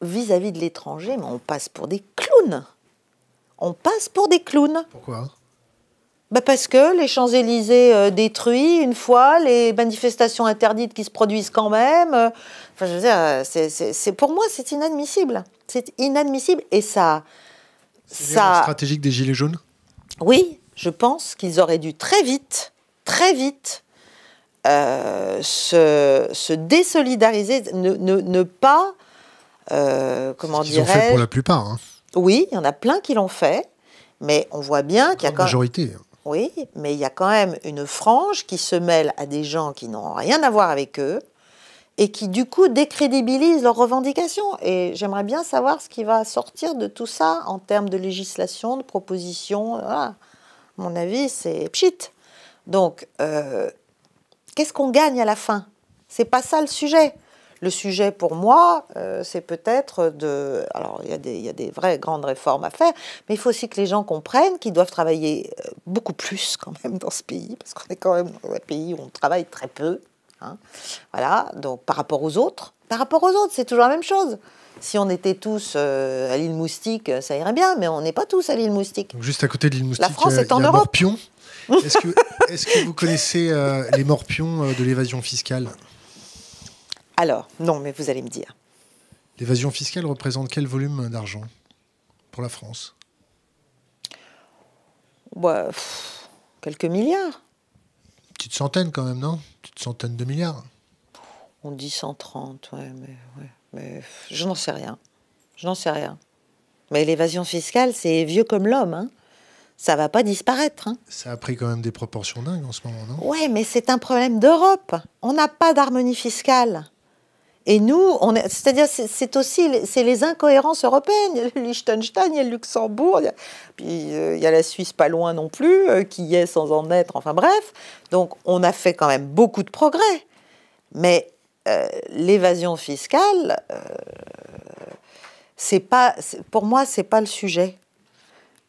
vis-à-vis de l'étranger, on passe pour des clowns. On passe pour des clowns. Pourquoi ? Parce que les Champs-Élysées détruits une fois, les manifestations interdites qui se produisent quand même. Enfin, je veux dire, pour moi, c'est inadmissible. C'est inadmissible et ça. Stratégique des Gilets jaunes ? Oui, je pense qu'ils auraient dû très vite, se désolidariser, ne pas. Comment dirais-je ? Ils ont fait pour la plupart. Hein. Oui, il y en a plein qui l'ont fait, mais on voit bien qu'il y a quand même. Majorité. Oui, mais il y a quand même une frange qui se mêle à des gens qui n'ont rien à voir avec eux et qui, du coup, décrédibilisent leurs revendications. Et j'aimerais bien savoir ce qui va sortir de tout ça en termes de législation, de propositions. Voilà. À mon avis, c'est pchit. Donc, qu'est-ce qu'on gagne à la fin ? C'est pas ça le sujet. Le sujet, pour moi, c'est peut-être de... Alors, il y a des vraies grandes réformes à faire, mais il faut aussi que les gens comprennent qu'ils doivent travailler beaucoup plus, quand même, dans ce pays, parce qu'on est quand même dans un pays où on travaille très peu. Hein. Voilà, donc par rapport aux autres, c'est toujours la même chose. Si on était tous à l'île Moustique, ça irait bien, mais on n'est pas tous à l'île Moustique. Donc, juste à côté de l'île Moustique, la France est en il y a Europe. Morpion. Est-ce que vous connaissez les morpions de l'évasion fiscale ? Alors, non, mais vous allez me dire. L'évasion fiscale représente quel volume d'argent pour la France ? Ouais, quelques milliards. Une petite centaine quand même, non? Une petite centaine de milliards. On dit 130, mais je n'en sais rien. Je n'en sais rien. Mais l'évasion fiscale, c'est vieux comme l'homme, hein. Ça va pas disparaître, hein. Ça a pris quand même des proportions dingues en ce moment, non? Ouais, mais c'est un problème d'Europe. On n'a pas d'harmonie fiscale. Et nous, c'est-à-dire, c'est les incohérences européennes. Il y a le Liechtenstein, il y a le Luxembourg, puis il y a la Suisse pas loin non plus, qui y est sans en être. Enfin bref, donc on a fait quand même beaucoup de progrès. Mais l'évasion fiscale, pour moi, c'est pas le sujet.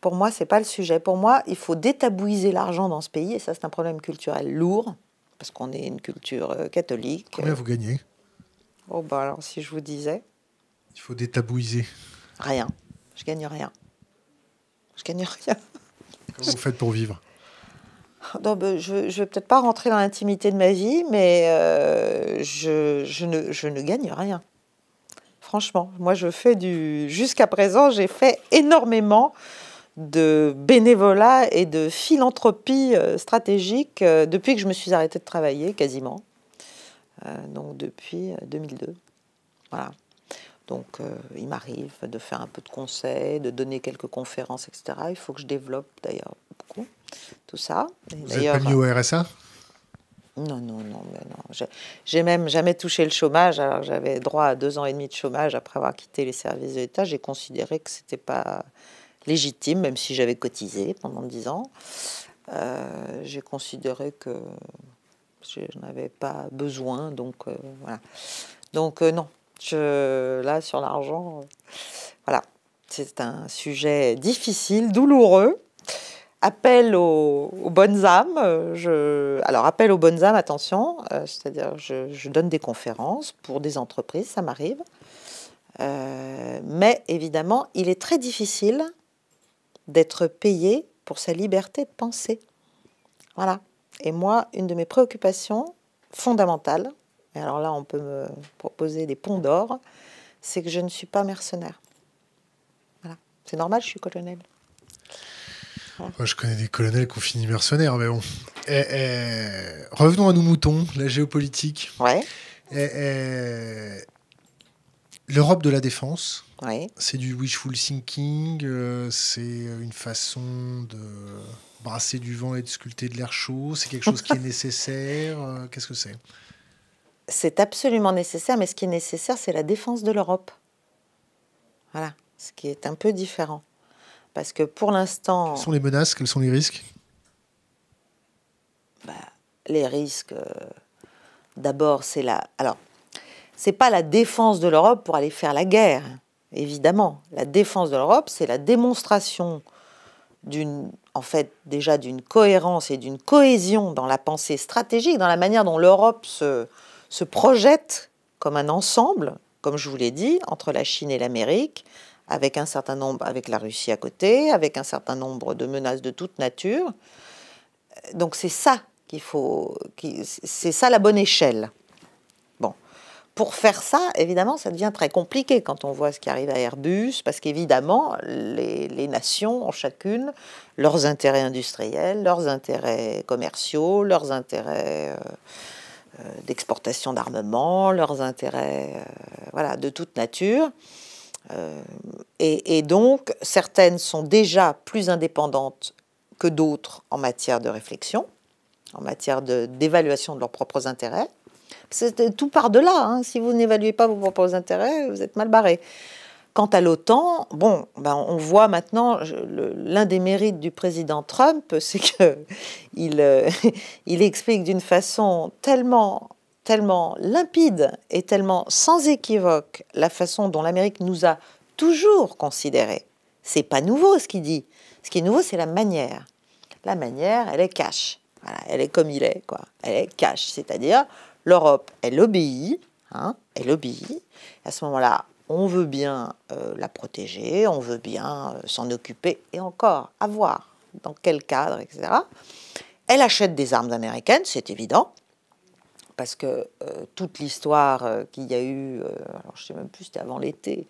Pour moi, c'est pas le sujet. Pour moi, il faut détabouiser l'argent dans ce pays, et ça, c'est un problème culturel lourd, parce qu'on est une culture catholique. Combien vous gagnez? Oh, bah alors, si je vous disais... Il faut détabouiser. Rien. Je gagne rien. Je gagne rien. Comment vous faites pour vivre? Non, ben, je ne vais peut-être pas rentrer dans l'intimité de ma vie, mais je ne gagne rien. Franchement, moi, jusqu'à présent, j'ai fait énormément de bénévolat et de philanthropie stratégique depuis que je me suis arrêtée de travailler, quasiment. Donc depuis 2002. Voilà. Donc il m'arrive de faire un peu de conseils, de donner quelques conférences, etc. Il faut que je développe d'ailleurs beaucoup tout ça. Vous n'êtes pas mis au RSA? Non, mais non. J'ai même jamais touché le chômage, alors que j'avais droit à 2 ans et demi de chômage après avoir quitté les services de l'État. J'ai considéré que c'était pas légitime, même si j'avais cotisé pendant 10 ans. J'ai considéré que je n'avais pas besoin, donc voilà. Donc non, là sur l'argent, voilà, c'est un sujet difficile, douloureux. Appel aux bonnes âmes. Alors appel aux bonnes âmes, attention, c'est-à-dire je donne des conférences pour des entreprises, ça m'arrive. Mais évidemment, il est très difficile d'être payé pour sa liberté de penser. Voilà. Et moi, une de mes préoccupations fondamentales, et alors là, on peut me proposer des ponts d'or, c'est que je ne suis pas mercenaire. Voilà. C'est normal, je suis colonel. Voilà. Moi, je connais des colonels qui ont fini mercenaires, mais bon. Revenons à nos moutons, la géopolitique. Ouais. L'Europe de la défense, ouais. C'est du wishful thinking, c'est une façon de brasser du vent et de sculpter de l'air chaud, c'est quelque chose qui est nécessaire, qu'est-ce que c'est? C'est absolument nécessaire, mais ce qui est nécessaire, c'est la défense de l'Europe. Voilà, ce qui est un peu différent. Parce que pour l'instant... Quelles sont les menaces? Quels sont les risques? Les risques, d'abord, c'est Alors, c'est pas la défense de l'Europe pour aller faire la guerre, évidemment. La défense de l'Europe, c'est la démonstration d'une cohérence et d'une cohésion dans la pensée stratégique, dans la manière dont l'Europe se projette comme un ensemble, comme je vous l'ai dit, entre la Chine et l'Amérique, avec la Russie à côté, avec un certain nombre de menaces de toute nature. Donc c'est ça c'est ça la bonne échelle. Bon, pour faire ça, évidemment, ça devient très compliqué quand on voit ce qui arrive à Airbus, parce qu'évidemment, les nations ont chacune leurs intérêts industriels, leurs intérêts commerciaux, leurs intérêts d'exportation d'armement, leurs intérêts de toute nature. Et donc, certaines sont déjà plus indépendantes que d'autres en matière de réflexion, en matière d'évaluation de leurs propres intérêts. Tout part de là. Hein. Si vous n'évaluez pas vos propres intérêts, vous êtes mal barré. Quant à l'OTAN, on voit maintenant l'un des mérites du président Trump, c'est qu'il il explique d'une façon tellement limpide et tellement sans équivoque la façon dont l'Amérique nous a toujours considérés. C'est pas nouveau ce qu'il dit. Ce qui est nouveau, c'est la manière. La manière, elle est cash. Voilà, elle est comme il est, quoi. Elle est cash, c'est-à-dire l'Europe, elle obéit, elle obéit. À ce moment-là, on veut bien la protéger, on veut bien s'en occuper, et encore, à voir dans quel cadre, etc. Elle achète des armes américaines, c'est évident, parce que toute l'histoire qu'il y a eu, alors je ne sais même plus, c'était avant l'été,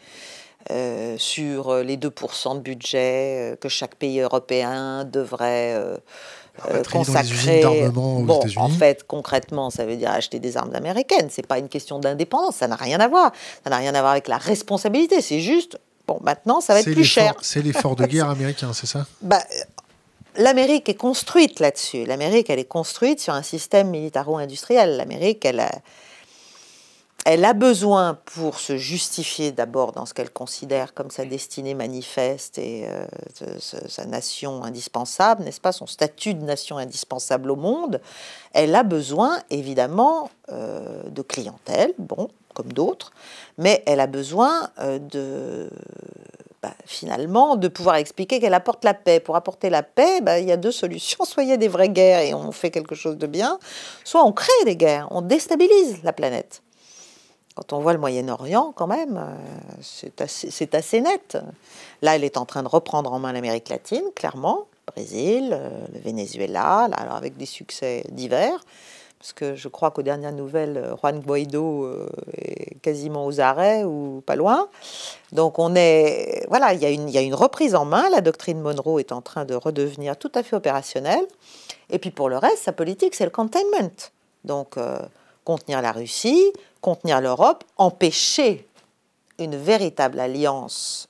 sur les 2% de budget que chaque pays européen devrait consacrer. Bon, en fait, concrètement, ça veut dire acheter des armes américaines. C'est pas une question d'indépendance, ça n'a rien à voir. Ça n'a rien à voir avec la responsabilité. C'est juste, bon, maintenant, ça va être plus cher. C'est l'effort de guerre américain, c'est ça? L'Amérique est construite là-dessus. L'Amérique, elle est construite sur un système militaro-industriel. L'Amérique, elle a besoin, pour se justifier d'abord dans ce qu'elle considère comme sa destinée manifeste et sa nation indispensable, n'est-ce pas, son statut de nation indispensable au monde, elle a besoin évidemment de clientèle, bon, comme d'autres, mais elle a besoin finalement, de pouvoir expliquer qu'elle apporte la paix. Pour apporter la paix, il y a deux solutions. Soit il y a des vraies guerres et on fait quelque chose de bien, soit on crée des guerres, on déstabilise la planète. Quand on voit le Moyen-Orient, quand même, c'est assez net. Là, elle est en train de reprendre en main l'Amérique latine, clairement. Le Brésil, le Venezuela, là, alors avec des succès divers. Parce que je crois qu'aux dernières nouvelles, Juan Guaido est quasiment aux arrêts ou pas loin. Donc voilà, il y a une reprise en main. La doctrine Monroe est en train de redevenir tout à fait opérationnelle. Et puis pour le reste, sa politique, c'est le containment. Donc contenir la Russie, contenir l'Europe, empêcher une véritable alliance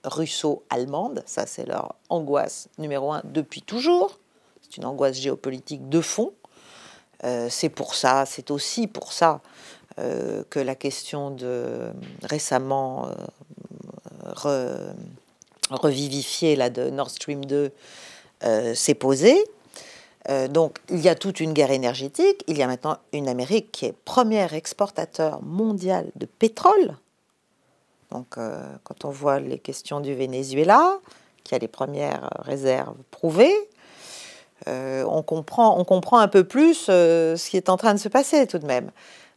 russo-allemande. Ça, c'est leur angoisse numéro 1 depuis toujours. C'est une angoisse géopolitique de fond. C'est aussi pour ça que la question de récemment revivifiée là, de Nord Stream 2 s'est posée. Donc il y a toute une guerre énergétique. Il y a maintenant une Amérique qui est premier exportateur mondial de pétrole. Donc quand on voit les questions du Venezuela, qui a les premières réserves prouvées, on comprend un peu plus ce qui est en train de se passer tout de même.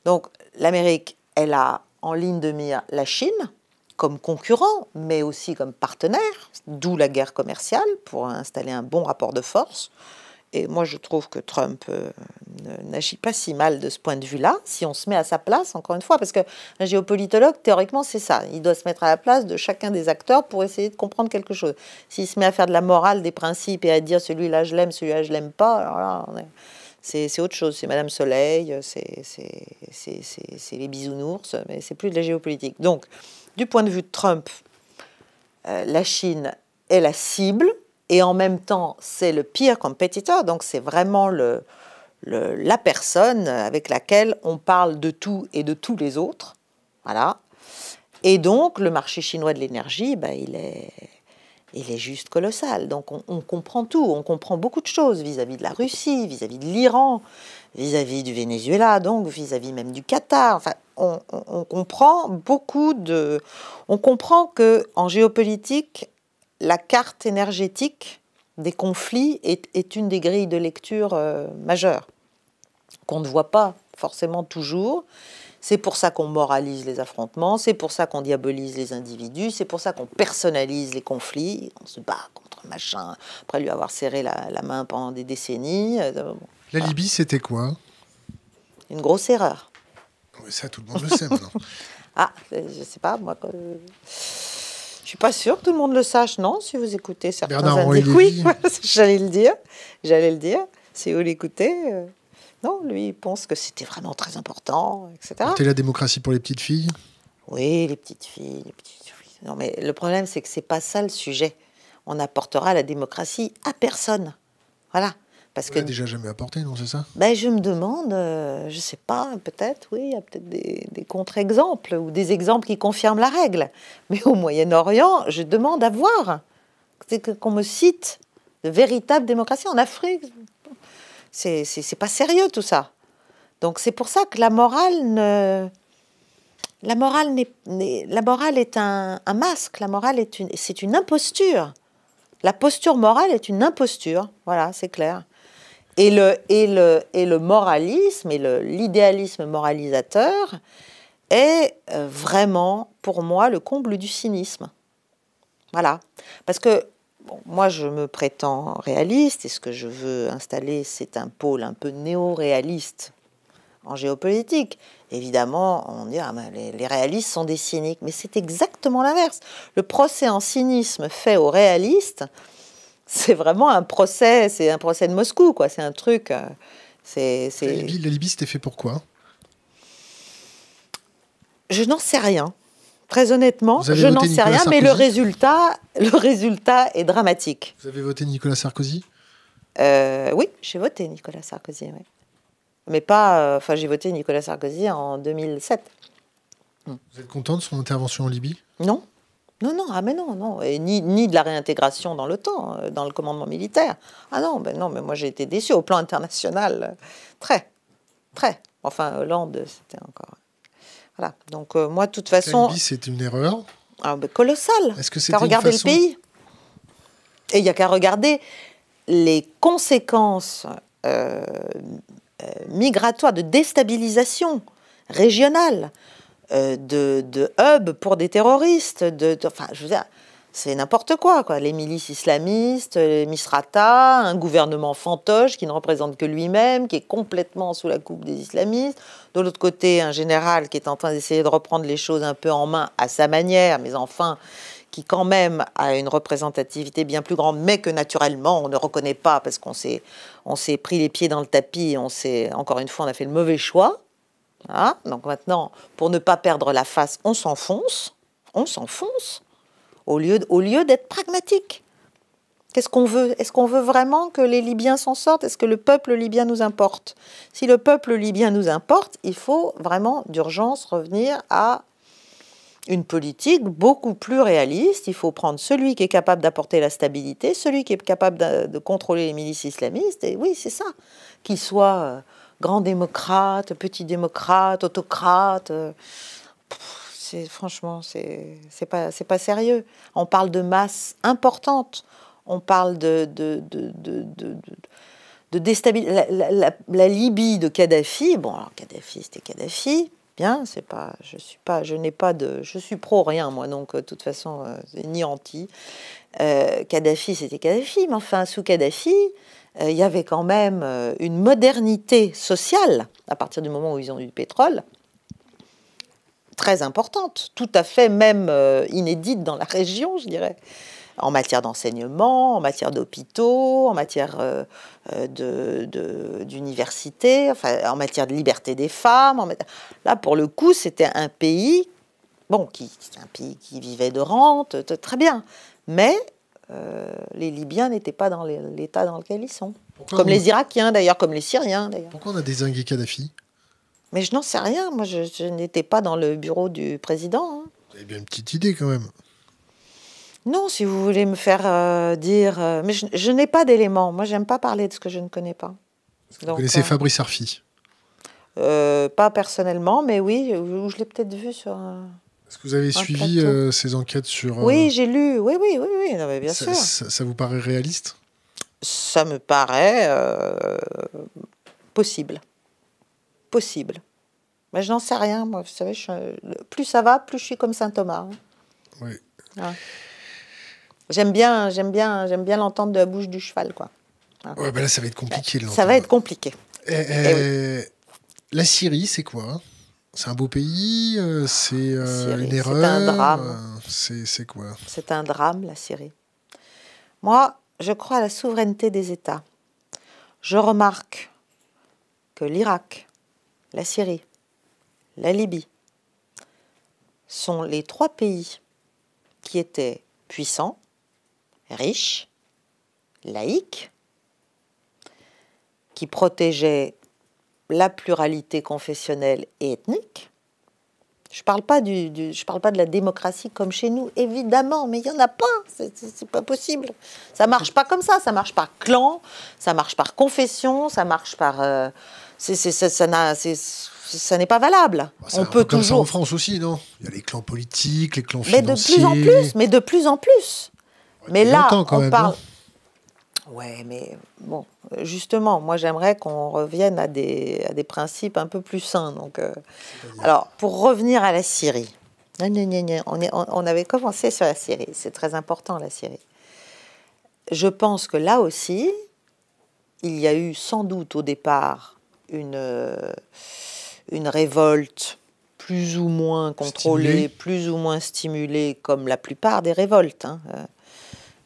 Donc l'Amérique, elle a en ligne de mire la Chine comme concurrent, mais aussi comme partenaire, d'où la guerre commerciale, pour installer un bon rapport de force. Et moi, je trouve que Trump n'agit pas si mal de ce point de vue-là, si on se met à sa place, encore une fois, parce qu'un géopolitologue, théoriquement, c'est ça. Il doit se mettre à la place de chacun des acteurs pour essayer de comprendre quelque chose. S'il se met à faire de la morale, des principes, et à dire celui-là je l'aime, celui-là je l'aime pas, alors là, c'est autre chose. C'est Madame Soleil, c'est les bisounours, mais c'est plus de la géopolitique. Donc, du point de vue de Trump, la Chine est la cible, et en même temps, c'est le pire compétiteur, donc c'est vraiment la personne avec laquelle on parle de tout et de tous les autres. Voilà. Et donc, le marché chinois de l'énergie, il est juste colossal. Donc, on comprend tout, on comprend beaucoup de choses vis-à-vis de la Russie, vis-à-vis de l'Iran, vis-à-vis du Venezuela, donc vis-à-vis même du Qatar. Enfin, on comprend beaucoup de... On comprend qu'en géopolitique, la carte énergétique des conflits est une des grilles de lecture majeures, qu'on ne voit pas forcément toujours. C'est pour ça qu'on moralise les affrontements, c'est pour ça qu'on diabolise les individus, c'est pour ça qu'on personnalise les conflits, on se bat contre machin, après lui avoir serré la main pendant des décennies. La Libye, c'était quoi? Une grosse erreur. Oui, ça, tout le monde le sait maintenant. Je sais pas, moi... Je suis pas sûre que tout le monde le sache, non? Si vous écoutez certains indices, oui, j'allais le dire. Si vous l'écoutez, non, lui, il pense que c'était vraiment très important, etc. C'était la démocratie pour les petites filles? Oui, les petites filles. Non, mais le problème, c'est que c'est pas ça le sujet. On apportera la démocratie à personne. Voilà. Parce que déjà jamais apporté, non, c'est ça? Je me demande, je sais pas, peut-être, oui, il y a peut-être des contre-exemples ou des exemples qui confirment la règle. Mais au Moyen-Orient, je demande à voir qu'on me cite de véritables démocraties. En Afrique, c'est pas sérieux tout ça. Donc c'est pour ça que la morale est un masque. La morale c'est une imposture. La posture morale est une imposture. Voilà, c'est clair. Et le moralisme et l'idéalisme moralisateur est vraiment, pour moi, le comble du cynisme. Voilà. Parce que moi, je me prétends réaliste, et ce que je veux installer, c'est un pôle un peu néo-réaliste en géopolitique. Évidemment, on dit ah ben, les réalistes sont des cyniques, mais c'est exactement l'inverse. Le procès en cynisme fait aux réalistes, c'est vraiment un procès, c'est un procès de Moscou, quoi. C'est un truc. La Libye, c'était fait pourquoi? Je n'en sais rien. Très honnêtement, je n'en sais rien, mais le résultat est dramatique. Vous avez voté Nicolas Sarkozy? Oui, j'ai voté Nicolas Sarkozy, oui. Mais pas... Enfin, j'ai voté Nicolas Sarkozy en 2007. Vous êtes content de son intervention en Libye? Non. Non, ah mais non. Et ni de la réintégration dans l'OTAN, dans le commandement militaire. Ah non, mais moi j'ai été déçu au plan international. Très. Enfin, Hollande, c'était encore... Voilà. Donc moi, de toute façon... La Libye, c'était une erreur? Ah, colossale. Est-ce que c'était qu'à regarder le pays? Et il n'y a qu'à regarder les conséquences migratoires, de déstabilisation régionale, de hub pour des terroristes. Enfin, je veux dire, c'est n'importe quoi. Les milices islamistes, les Misrata, un gouvernement fantoche qui ne représente que lui-même, qui est complètement sous la coupe des islamistes. De l'autre côté, un général qui est en train d'essayer de reprendre les choses un peu en main à sa manière, mais enfin, qui quand même a une représentativité bien plus grande, mais que naturellement, on ne reconnaît pas parce qu'on s'est pris les pieds dans le tapis, encore une fois, on a fait le mauvais choix. Voilà. Donc maintenant, pour ne pas perdre la face, on s'enfonce, au lieu d'être pragmatique. Qu'est-ce qu'on veut? Est-ce qu'on veut vraiment que les Libyens s'en sortent? Est-ce que le peuple libyen nous importe? Si le peuple libyen nous importe, il faut vraiment d'urgence revenir à une politique beaucoup plus réaliste. Il faut prendre celui qui est capable d'apporter la stabilité, celui qui est capable de contrôler les milices islamistes. Et oui, c'est ça. Qu'il soit grand démocrate, petit démocrate, autocrate... franchement, c'est pas sérieux. On parle de masse importante. On parle de déstabiliser la Libye de Kadhafi. Bon, alors Kadhafi, c'était Kadhafi. Bien, je suis pro rien moi, donc de toute façon ni anti. Kadhafi, c'était Kadhafi, mais enfin sous Kadhafi, il y avait quand même une modernité sociale à partir du moment où ils ont eu du pétrole. Très importante, tout à fait même inédite dans la région, je dirais, en matière d'enseignement, en matière d'hôpitaux, en matière d'université, enfin, en matière de liberté des femmes. Là, pour le coup, c'était un pays, qui vivait de rente, très bien, mais les Libyens n'étaient pas dans l'état dans lequel ils sont. Comme les Irakiens, d'ailleurs, comme les Syriens, d'ailleurs. Pourquoi on a dézingué Kadhafi? Mais je n'en sais rien. Moi, je n'étais pas dans le bureau du président. Vous avez bien une petite idée, quand même. Non, si vous voulez me faire dire... mais je n'ai pas d'éléments. Moi, j'aime pas parler de ce que je ne connais pas. Vous connaissez Fabrice Arfi? Pas personnellement, mais oui, je l'ai peut-être vu sur... Est-ce que vous avez suivi ces enquêtes sur... Oui, j'ai lu. Oui, non, mais bien sûr. Ça vous paraît réaliste? Ça me paraît possible. Mais je n'en sais rien, moi. Vous savez, plus ça va, plus je suis comme saint Thomas. Oui. Ouais. J'aime bien l'entendre de la bouche du cheval, quoi. Ouais, ben là, ça va être compliqué. Ça va être compliqué. Oui. La Syrie, c'est quoi? C'est un beau pays? C'est une erreur? C'est un drame. C'est quoi? C'est un drame, la Syrie. Moi, je crois à la souveraineté des États. Je remarque que l'Irak, la Syrie, la Libye sont les 3 pays qui étaient puissants, riches, laïques, qui protégeaient la pluralité confessionnelle et ethnique. Je parle pas de la démocratie comme chez nous, évidemment, mais il y en a pas. C'est pas possible. Ça marche pas comme ça. Ça marche par clan, ça marche par confession, ça marche par. Ça n'est pas valable. On peut toujours. Comme ça en France aussi, non? Il y a les clans politiques, les clans financiers. Mais de plus en plus. Ouais, mais là, on parle. Ouais, mais bon, justement, moi j'aimerais qu'on revienne à des principes un peu plus sains. Donc, alors, pour revenir à la Syrie, on avait commencé sur la Syrie. C'est très important, la Syrie. Je pense que là aussi, il y a eu sans doute au départ une révolte plus ou moins contrôlée, plus ou moins stimulée, comme la plupart des révoltes. Hein.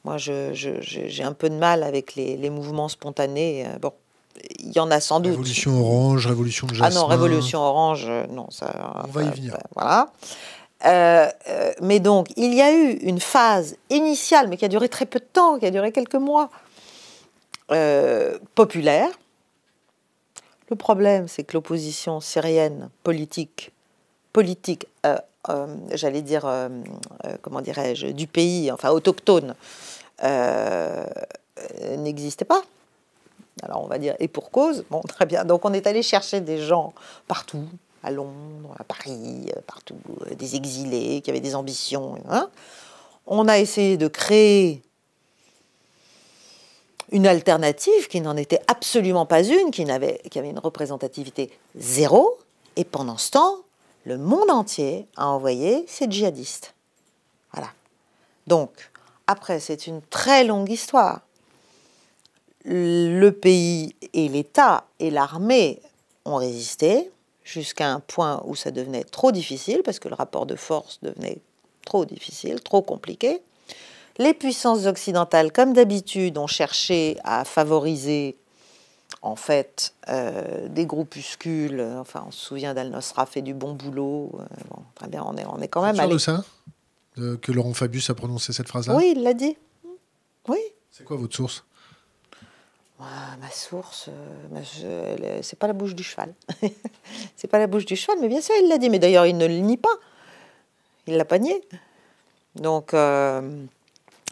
Moi, j'ai un peu de mal avec les mouvements spontanés. Bon, il y en a sans doute. Révolution orange, révolution de jasmin. Ah non, révolution orange, non. Ça, on va y venir. Voilà. Mais donc, il y a eu une phase initiale, mais qui a duré très peu de temps, qui a duré quelques mois, populaire. Le problème, c'est que l'opposition syrienne politique, j'allais dire, comment dirais-je, du pays, enfin autochtone, n'existait pas. Alors on va dire, et pour cause, bon, très bien. Donc on est allé chercher des gens partout, à Londres, à Paris, partout, des exilés qui avaient des ambitions. Hein. On a essayé de créer une alternative qui n'en était absolument pas une, qui avait une représentativité zéro. Et pendant ce temps, le monde entier a envoyé ses djihadistes. Voilà. Donc, après, c'est une très longue histoire. Le pays et l'État et l'armée ont résisté jusqu'à un point où ça devenait trop difficile, parce que le rapport de force devenait trop difficile, trop compliqué. Les puissances occidentales, comme d'habitude, ont cherché à favoriser, en fait, des groupuscules. Enfin, on se souvient d'Al-Nosra fait du bon boulot. Bon, très bien, on est quand même allé... sûr de ça que Laurent Fabius a prononcé cette phrase-là? Oui, il l'a dit. Oui. C'est quoi votre source? Ma source, c'est pas la bouche du cheval. C'est pas la bouche du cheval, mais bien sûr, il l'a dit. Mais d'ailleurs, il ne le nie pas. Il l'a pas nié. Donc...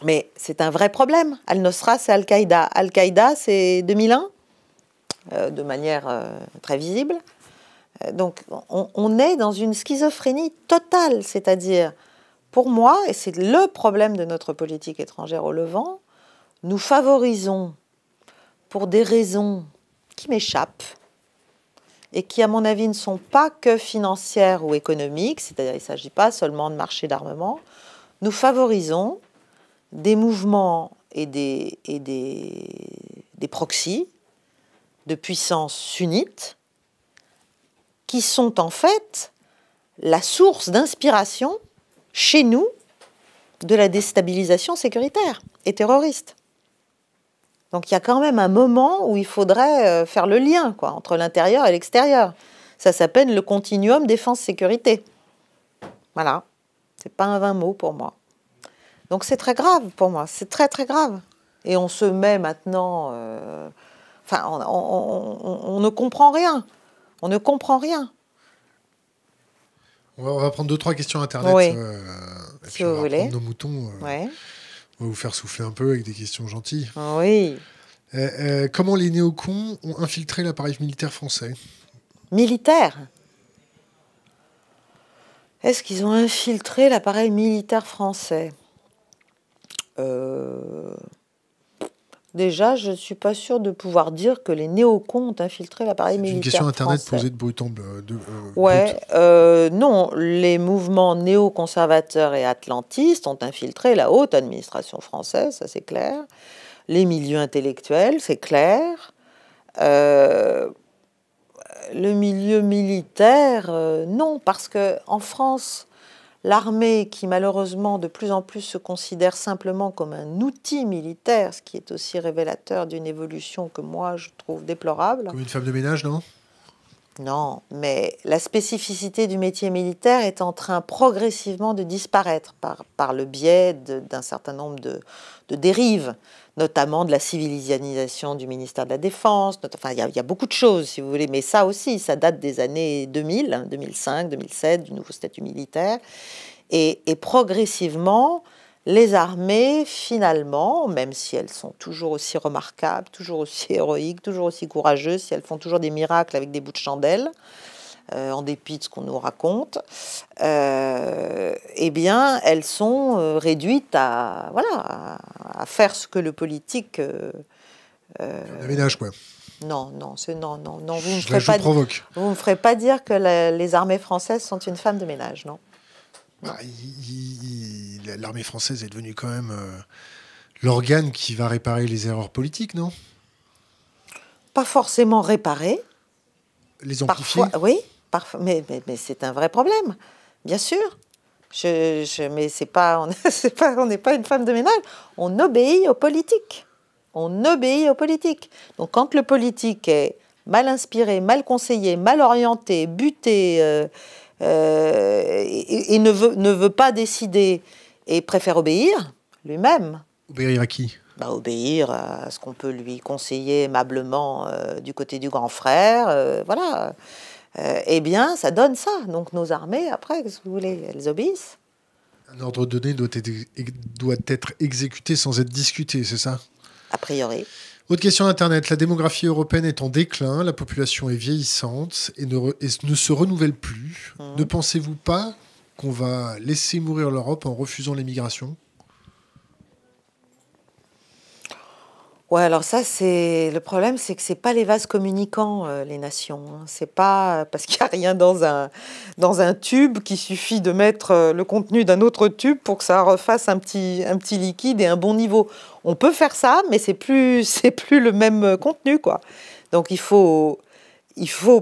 mais c'est un vrai problème. Al-Nosra, c'est Al-Qaïda. Al-Qaïda, c'est 2001, de manière très visible. Donc, on est dans une schizophrénie totale. C'est-à-dire, pour moi, et c'est le problème de notre politique étrangère au Levant, nous favorisons, pour des raisons qui m'échappent, et qui, à mon avis, ne sont pas que financières ou économiques, c'est-à-dire il ne s'agit pas seulement de marché d'armement, nous favorisons des mouvements et des proxys de puissances sunnites qui sont en fait la source d'inspiration chez nous de la déstabilisation sécuritaire et terroriste. Donc il y a quand même un moment où il faudrait faire le lien quoi, entre l'intérieur et l'extérieur. Ça s'appelle le continuum défense-sécurité. Voilà, c'est pas un vain mot pour moi. Donc c'est très grave pour moi, c'est très très grave. Et on se met maintenant... Enfin, on ne comprend rien. On ne comprend rien. On va prendre 2-3 questions Internet. Oui. Et puis on va prendre nos moutons. Ouais. On va vous faire souffler un peu avec des questions gentilles. Oui. Comment les néocons ont infiltré l'appareil militaire français? Militaire? Est-ce qu'ils ont infiltré l'appareil militaire français? Déjà, je ne suis pas sûre de pouvoir dire que les néocons ont infiltré l'appareil militaire français. C'est une question Internet posée de brut en non, les mouvements néoconservateurs et atlantistes ont infiltré la haute administration française, ça c'est clair. Les milieux intellectuels, c'est clair. Le milieu militaire, non, parce qu'en France... L'armée, qui malheureusement de plus en plus se considère simplement comme un outil militaire, ce qui est aussi révélateur d'une évolution que moi je trouve déplorable. Comme une femme de ménage, non? Non, mais la spécificité du métier militaire est en train progressivement de disparaître par le biais d'un certain nombre de dérives, notamment de la civilisation du ministère de la Défense. Enfin, il y a beaucoup de choses, si vous voulez, mais ça aussi, ça date des années 2000, 2005, 2007, du nouveau statut militaire. Et progressivement, les armées, finalement, même si elles sont toujours aussi remarquables, toujours aussi héroïques, toujours aussi courageuses, si elles font toujours des miracles avec des bouts de chandelle, en dépit de ce qu'on nous raconte, eh bien, elles sont réduites à faire ce que le politique... le ménage, quoi. Non, vous me me ferez pas dire que les armées françaises sont une femme de ménage, non. Bah, l'armée française est devenue quand même l'organe qui va réparer les erreurs politiques, non? Pas forcément réparer. Les amplifier. Parfois, oui, mais c'est un vrai problème, bien sûr. Mais c'est pas, on n'est pas une femme de ménage. On obéit aux politiques. On obéit aux politiques. Donc quand le politique est mal inspiré, mal conseillé, mal orienté, buté, et ne veut pas décider et préfère obéir lui-même. Obéir à qui? Obéir à ce qu'on peut lui conseiller aimablement du côté du grand frère, voilà. Eh bien, ça donne ça. Donc nos armées, après, qu'est-ce que vous voulez, elles obéissent. Un ordre donné doit être exécuté sans être discuté, c'est ça? A priori. Autre question d'Internet. La démographie européenne est en déclin, la population est vieillissante et ne se renouvelle plus. Ne pensez-vous pas qu'on va laisser mourir l'Europe en refusant l'immigration? Ouais, alors ça, le problème, c'est que c'est pas les vases communicants, les nations. Hein. C'est pas parce qu'il n'y a rien dans un tube qu'il suffit de mettre le contenu d'un autre tube pour que ça refasse un petit liquide et un bon niveau. On peut faire ça, mais c'est plus le même contenu, quoi. Donc il faut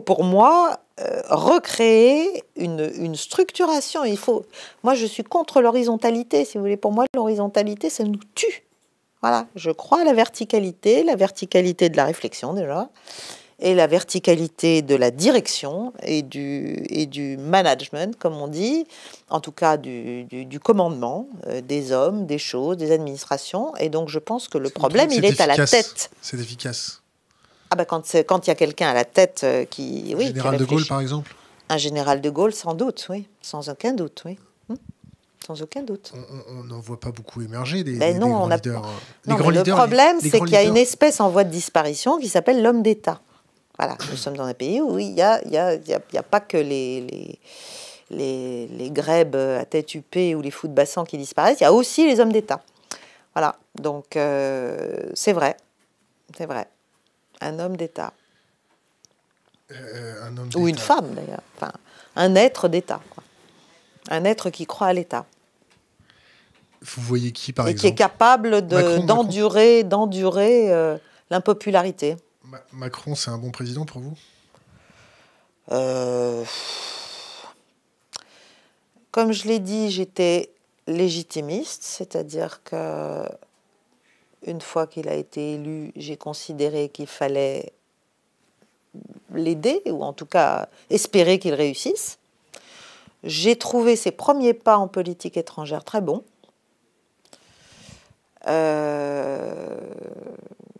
pour moi recréer une structuration. Moi, je suis contre l'horizontalité, si vous voulez. Pour moi, l'horizontalité, ça nous tue. Voilà, je crois à la verticalité de la réflexion déjà, et la verticalité de la direction et du management, comme on dit, en tout cas du commandement des hommes, des choses, des administrations. Et donc je pense que le problème, il est à la tête. C'est efficace. Ah ben quand il y a quelqu'un à la tête qui... Oui, Général de Gaulle, par exemple? Un général de Gaulle, sans doute, oui. Sans aucun doute, oui. Sans aucun doute. On n'en voit pas beaucoup émerger des non, grands leaders. Le problème, c'est qu'il y a une espèce en voie de disparition qui s'appelle l'homme d'État. Voilà, nous sommes dans un pays où il y a pas que les grèbes à tête huppée ou les fous de bassin qui disparaissent, il y a aussi les hommes d'État. Voilà, donc c'est vrai. Un homme d'État. Ou une femme, d'ailleurs. Enfin, un être d'État, quoi. Un être qui croit à l'État. Vous voyez qui, par exemple? Et qui est capable d'endurer l'impopularité. Macron, c'est un bon président pour vous? Comme je l'ai dit, j'étais légitimiste, c'est-à-dire que une fois qu'il a été élu, j'ai considéré qu'il fallait l'aider, ou en tout cas espérer qu'il réussisse. J'ai trouvé ses premiers pas en politique étrangère très bons.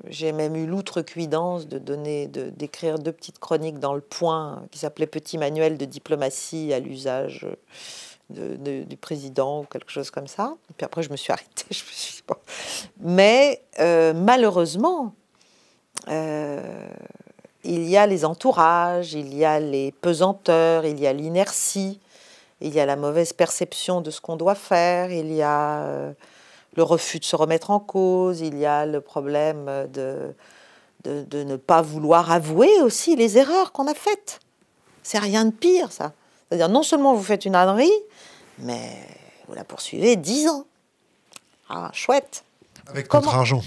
J'ai même eu l'outrecuidance d'écrire 2 petites chroniques dans Le Point qui s'appelaient Petit manuel de diplomatie à l'usage du président ou quelque chose comme ça. Et puis après, je me suis arrêtée. Je me suis dit, bon. Mais malheureusement, il y a les entourages, il y a les pesanteurs, il y a l'inertie, il y a la mauvaise perception de ce qu'on doit faire, il y a le refus de se remettre en cause, il y a le problème de ne pas vouloir avouer aussi les erreurs qu'on a faites. C'est rien de pire, ça. C'est-à-dire, non seulement vous faites une ânerie, mais vous la poursuivez 10 ans. Ah, chouette. Avec notre argent.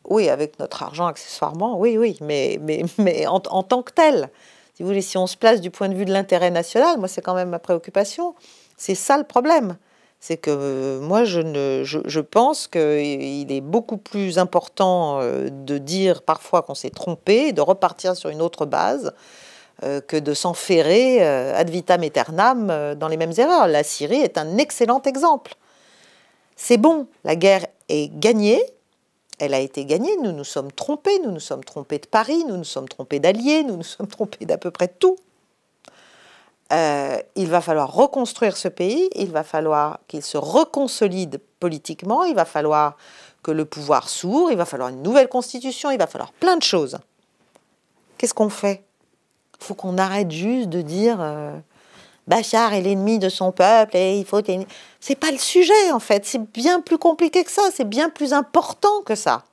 Oui, avec notre argent, accessoirement, oui, mais en tant que tel. Si vous voulez, si on se place du point de vue de l'intérêt national, moi, c'est quand même ma préoccupation. C'est ça le problème. C'est que moi, je pense qu'il est beaucoup plus important de dire parfois qu'on s'est trompé, de repartir sur une autre base, que de s'enferrer ad vitam aeternam dans les mêmes erreurs. La Syrie est un excellent exemple. C'est bon, la guerre est gagnée. Elle a été gagnée, nous nous sommes trompés de Paris, nous nous sommes trompés d'alliés, nous nous sommes trompés d'à peu près tout. Il va falloir reconstruire ce pays, il va falloir qu'il se reconsolide politiquement, il va falloir que le pouvoir s'ouvre, il va falloir une nouvelle constitution, il va falloir plein de choses. Qu'est-ce qu'on fait? Il faut qu'on arrête juste de dire Bachar est l'ennemi de son peuple et il faut... C'est pas le sujet, en fait. C'est bien plus compliqué que ça. C'est bien plus important que ça.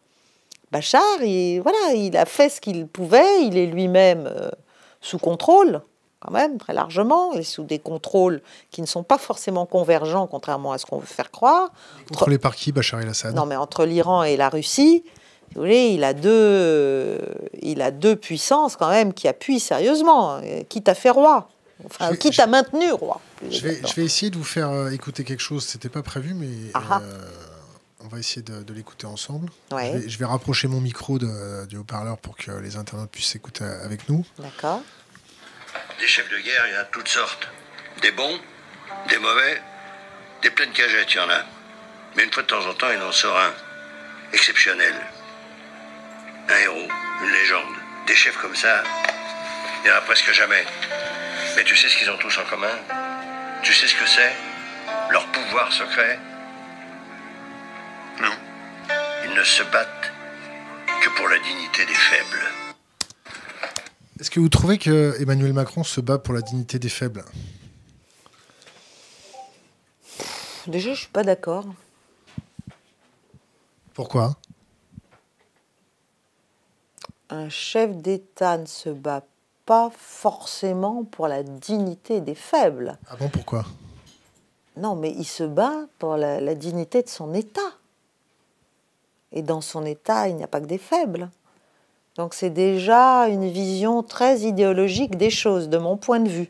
Bachar, il a fait ce qu'il pouvait. Il est lui-même sous contrôle, quand même, très largement. Et sous des contrôles qui ne sont pas forcément convergents, contrairement à ce qu'on veut faire croire. Contrôlé par qui, Bachar el-Assad? Non, mais entre l'Iran et la Russie, Si vous voulez, il a deux puissances quand même qui appuient sérieusement, qui t'a fait roi, enfin, qui t'a maintenu roi. Je vais essayer de vous faire écouter quelque chose, c'était pas prévu, mais on va essayer de l'écouter ensemble. Ouais. Je vais rapprocher mon micro du haut-parleur pour que les internautes puissent écouter avec nous. D'accord. Des chefs de guerre, il y en a de toutes sortes. Des bons, des mauvais, des pleines cagettes, il y en a. Mais une fois de temps en temps, il en sort un. Exceptionnel. Un héros, une légende. Des chefs comme ça, il n'y en a presque jamais. Mais tu sais ce qu'ils ont tous en commun? Tu sais ce que c'est? Leur pouvoir secret? Non. Ils ne se battent que pour la dignité des faibles. Est-ce que vous trouvez que Emmanuel Macron se bat pour la dignité des faibles? Déjà, je ne suis pas d'accord. Pourquoi? Un chef d'État ne se bat pas forcément pour la dignité des faibles. Ah bon, pourquoi? Non, mais il se bat pour la dignité de son État. Et dans son État, il n'y a pas que des faibles. Donc c'est déjà une vision très idéologique des choses, de mon point de vue.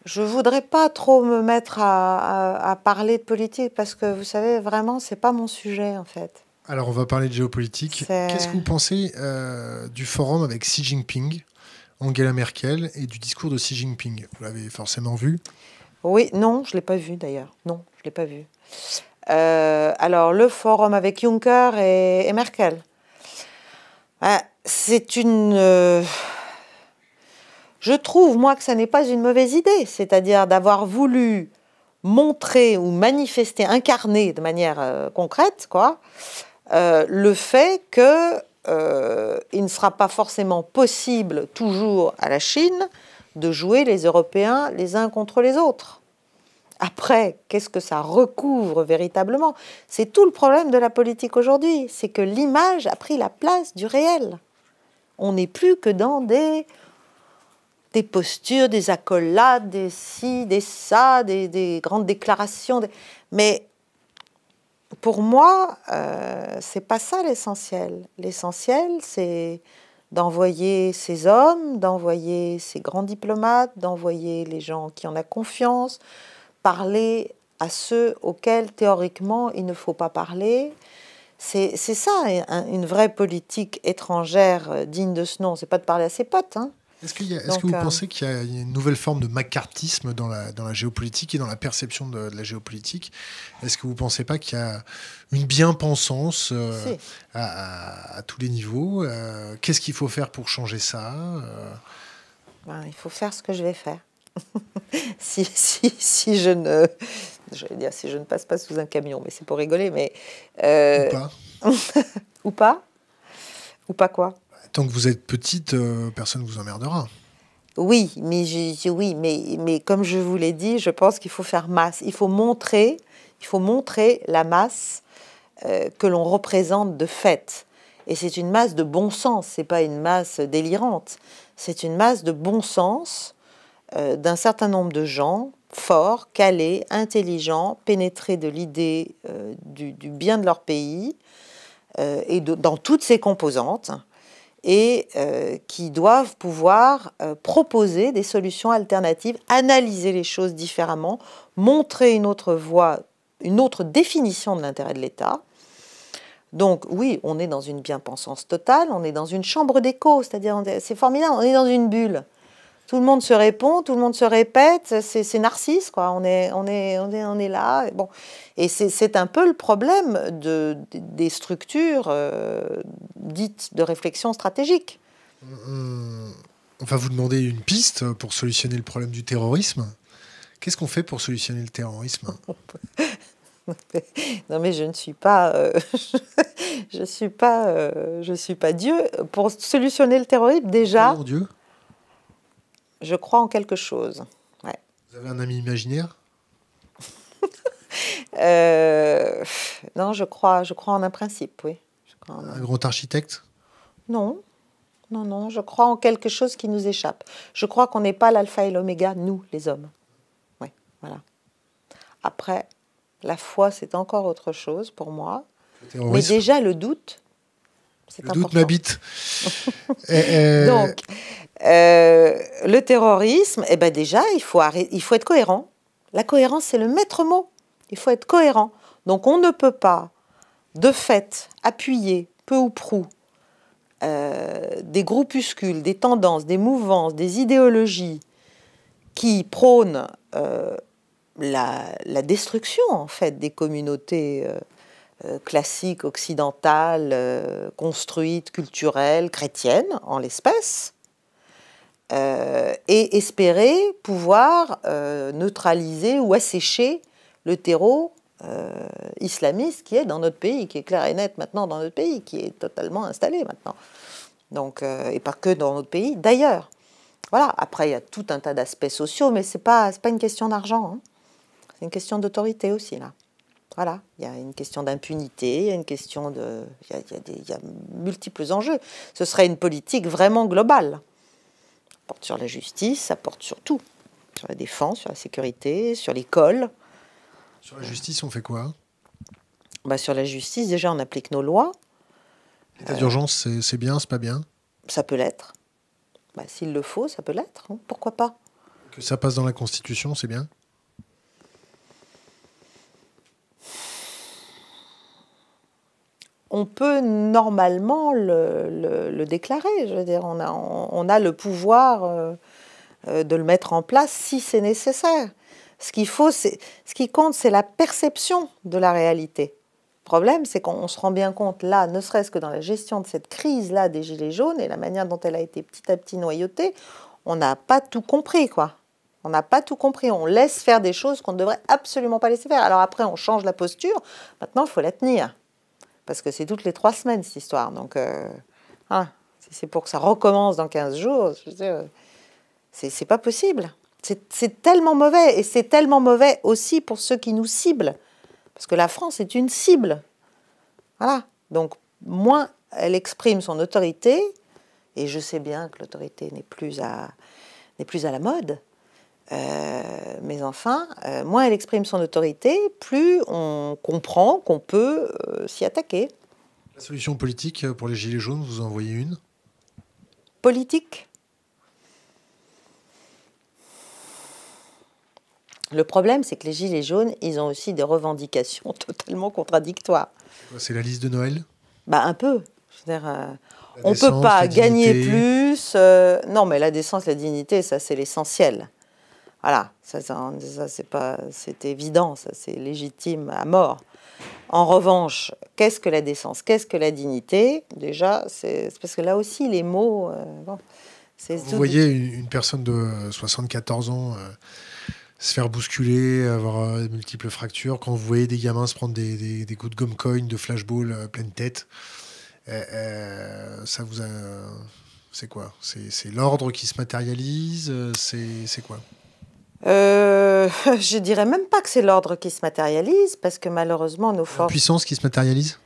Je ne voudrais pas trop me mettre à parler de politique, parce que, vous savez, vraiment, ce n'est pas mon sujet, en fait. Alors, on va parler de géopolitique. Qu'est-ce que vous pensez du forum avec Xi Jinping, Angela Merkel, et du discours de Xi Jinping? Vous l'avez forcément vu? Oui, non, je ne l'ai pas vu, d'ailleurs. Non, je ne l'ai pas vu. Alors, le forum avec Juncker et Merkel, c'est une... Je trouve, moi, que ça n'est pas une mauvaise idée, c'est-à-dire d'avoir voulu montrer ou manifester, incarner de manière concrète, quoi, le fait que il ne sera pas forcément possible toujours à la Chine de jouer les Européens les uns contre les autres. Après, qu'est-ce que ça recouvre véritablement? C'est tout le problème de la politique aujourd'hui, c'est que l'image a pris la place du réel. On n'est plus que dans des postures, des accolades, des ci, des ça, des grandes déclarations. Mais pour moi, c'est pas ça l'essentiel. L'essentiel, c'est d'envoyer ces hommes, d'envoyer ces grands diplomates, d'envoyer les gens qui en ont confiance, parler à ceux auxquels, théoriquement, il ne faut pas parler. C'est ça, une vraie politique étrangère digne de ce nom. C'est pas de parler à ses potes, hein. Est-ce que vous pensez qu'il y a une nouvelle forme de macartisme dans la géopolitique et dans la perception de la géopolitique? Est-ce que vous ne pensez pas qu'il y a une bien-pensance à tous les niveaux? Qu'est-ce qu'il faut faire pour changer ça? Il faut faire ce que je vais faire. si je ne... J'allais dire si je ne passe pas sous un camion, mais c'est pour rigoler, mais... Ou pas. Ou pas? Ou pas quoi? Tant que vous êtes petite, personne ne vous emmerdera. Oui, mais comme je vous l'ai dit, je pense qu'il faut faire masse. Il faut montrer la masse que l'on représente de fait. Et c'est une masse de bon sens, c'est pas une masse délirante. C'est une masse de bon sens d'un certain nombre de gens forts, calés, intelligents, pénétrés de l'idée du bien de leur pays et dans toutes ses composantes, et qui doivent pouvoir proposer des solutions alternatives, analyser les choses différemment, montrer une autre voie, une autre définition de l'intérêt de l'État. Donc oui, on est dans une bien-pensance totale, on est dans une chambre d'écho, c'est-à-dire c'est formidable, on est dans une bulle. Tout le monde se répond, tout le monde se répète, c'est Narcisse, quoi. On est là. Bon. Et c'est un peu le problème des structures dites de réflexion stratégique. On va vous demander une piste pour solutionner le problème du terrorisme. Qu'est-ce qu'on fait pour solutionner le terrorisme? Non, mais je ne suis pas, je suis pas Dieu. Pour solutionner le terrorisme, déjà. Mon Dieu. Je crois en quelque chose. Ouais. Vous avez un ami imaginaire? Non, je crois en un principe, oui. Un grand architecte? Non, je crois en quelque chose qui nous échappe. Je crois qu'on n'est pas l'alpha et l'oméga, nous, les hommes. Oui, voilà. Après, La foi, c'est encore autre chose pour moi. Mais Le déjà, le doute, c'est important. Le doute m'habite. Donc, le terrorisme, eh ben déjà, il faut être cohérent. La cohérence, c'est le maître mot. Il faut être cohérent. Donc, on ne peut pas, de fait, appuyer peu ou prou des groupuscules, des tendances, des mouvances, des idéologies qui prônent la destruction, en fait, des communautés classiques, occidentales, construites, culturelles, chrétiennes, en l'espèce, et espérer pouvoir neutraliser ou assécher le terreau islamiste qui est dans notre pays, qui est clair et net maintenant dans notre pays, qui est totalement installé maintenant. Donc, et pas que dans notre pays, d'ailleurs. Voilà. Après, il y a tout un tas d'aspects sociaux, mais c'est pas une question d'argent. Hein. C'est une question d'autorité aussi, là. Voilà. Il y a une question d'impunité, il y a une question de... Il y a multiples enjeux. Ce serait une politique vraiment globale. Ça porte sur la justice, ça porte sur tout. Sur la défense, sur la sécurité, sur l'école. Sur la justice, on fait quoi? Sur la justice, déjà, on applique nos lois. L'état d'urgence, c'est bien, c'est pas bien? Ça peut l'être. S'il le faut, ça peut l'être. Hein. Pourquoi pas? Que ça passe dans la Constitution, c'est bien? On peut normalement le déclarer. Je veux dire, on a le pouvoir de le mettre en place si c'est nécessaire. Ce qui compte, c'est la perception de la réalité. Le problème, c'est qu'on se rend bien compte, là, ne serait-ce que dans la gestion de cette crise-là des Gilets jaunes et la manière dont elle a été petit à petit noyautée, on n'a pas tout compris, quoi. On n'a pas tout compris. On laisse faire des choses qu'on ne devrait absolument pas laisser faire. Alors après, on change la posture. Maintenant, il faut la tenir. Parce que c'est toutes les 3 semaines, cette histoire. Donc, si c'est pour que ça recommence dans 15 jours, c'est pas possible. C'est tellement mauvais. Et c'est tellement mauvais aussi pour ceux qui nous ciblent. Parce que la France est une cible. Voilà. Donc, moins elle exprime son autorité, et je sais bien que l'autorité n'est plus à la mode, mais enfin, moins elle exprime son autorité, plus on comprend qu'on peut s'y attaquer. La solution politique pour les Gilets jaunes, vous en voyez une? Politique? Le problème, c'est que les Gilets jaunes, ils ont aussi des revendications totalement contradictoires. C'est la liste de Noël? Un peu. Je veux dire, on ne peut pas gagner plus. Non, mais la décence, la dignité, ça, c'est l'essentiel. Voilà, ça c'est évident, ça, c'est légitime à mort. En revanche, qu'est-ce que la décence? Qu'est-ce que la dignité? Déjà, c'est parce que là aussi, les mots... Vous voyez une personne de 74 ans... se faire bousculer, avoir de multiples fractures. Quand vous voyez des gamins se prendre des coups de gomme coin, de flashball pleine tête, ça vous a... C'est quoi? C'est l'ordre qui se matérialise? C'est quoi? Je dirais même pas que c'est l'ordre qui se matérialise, parce que malheureusement, nos forces... La puissance qui se matérialise?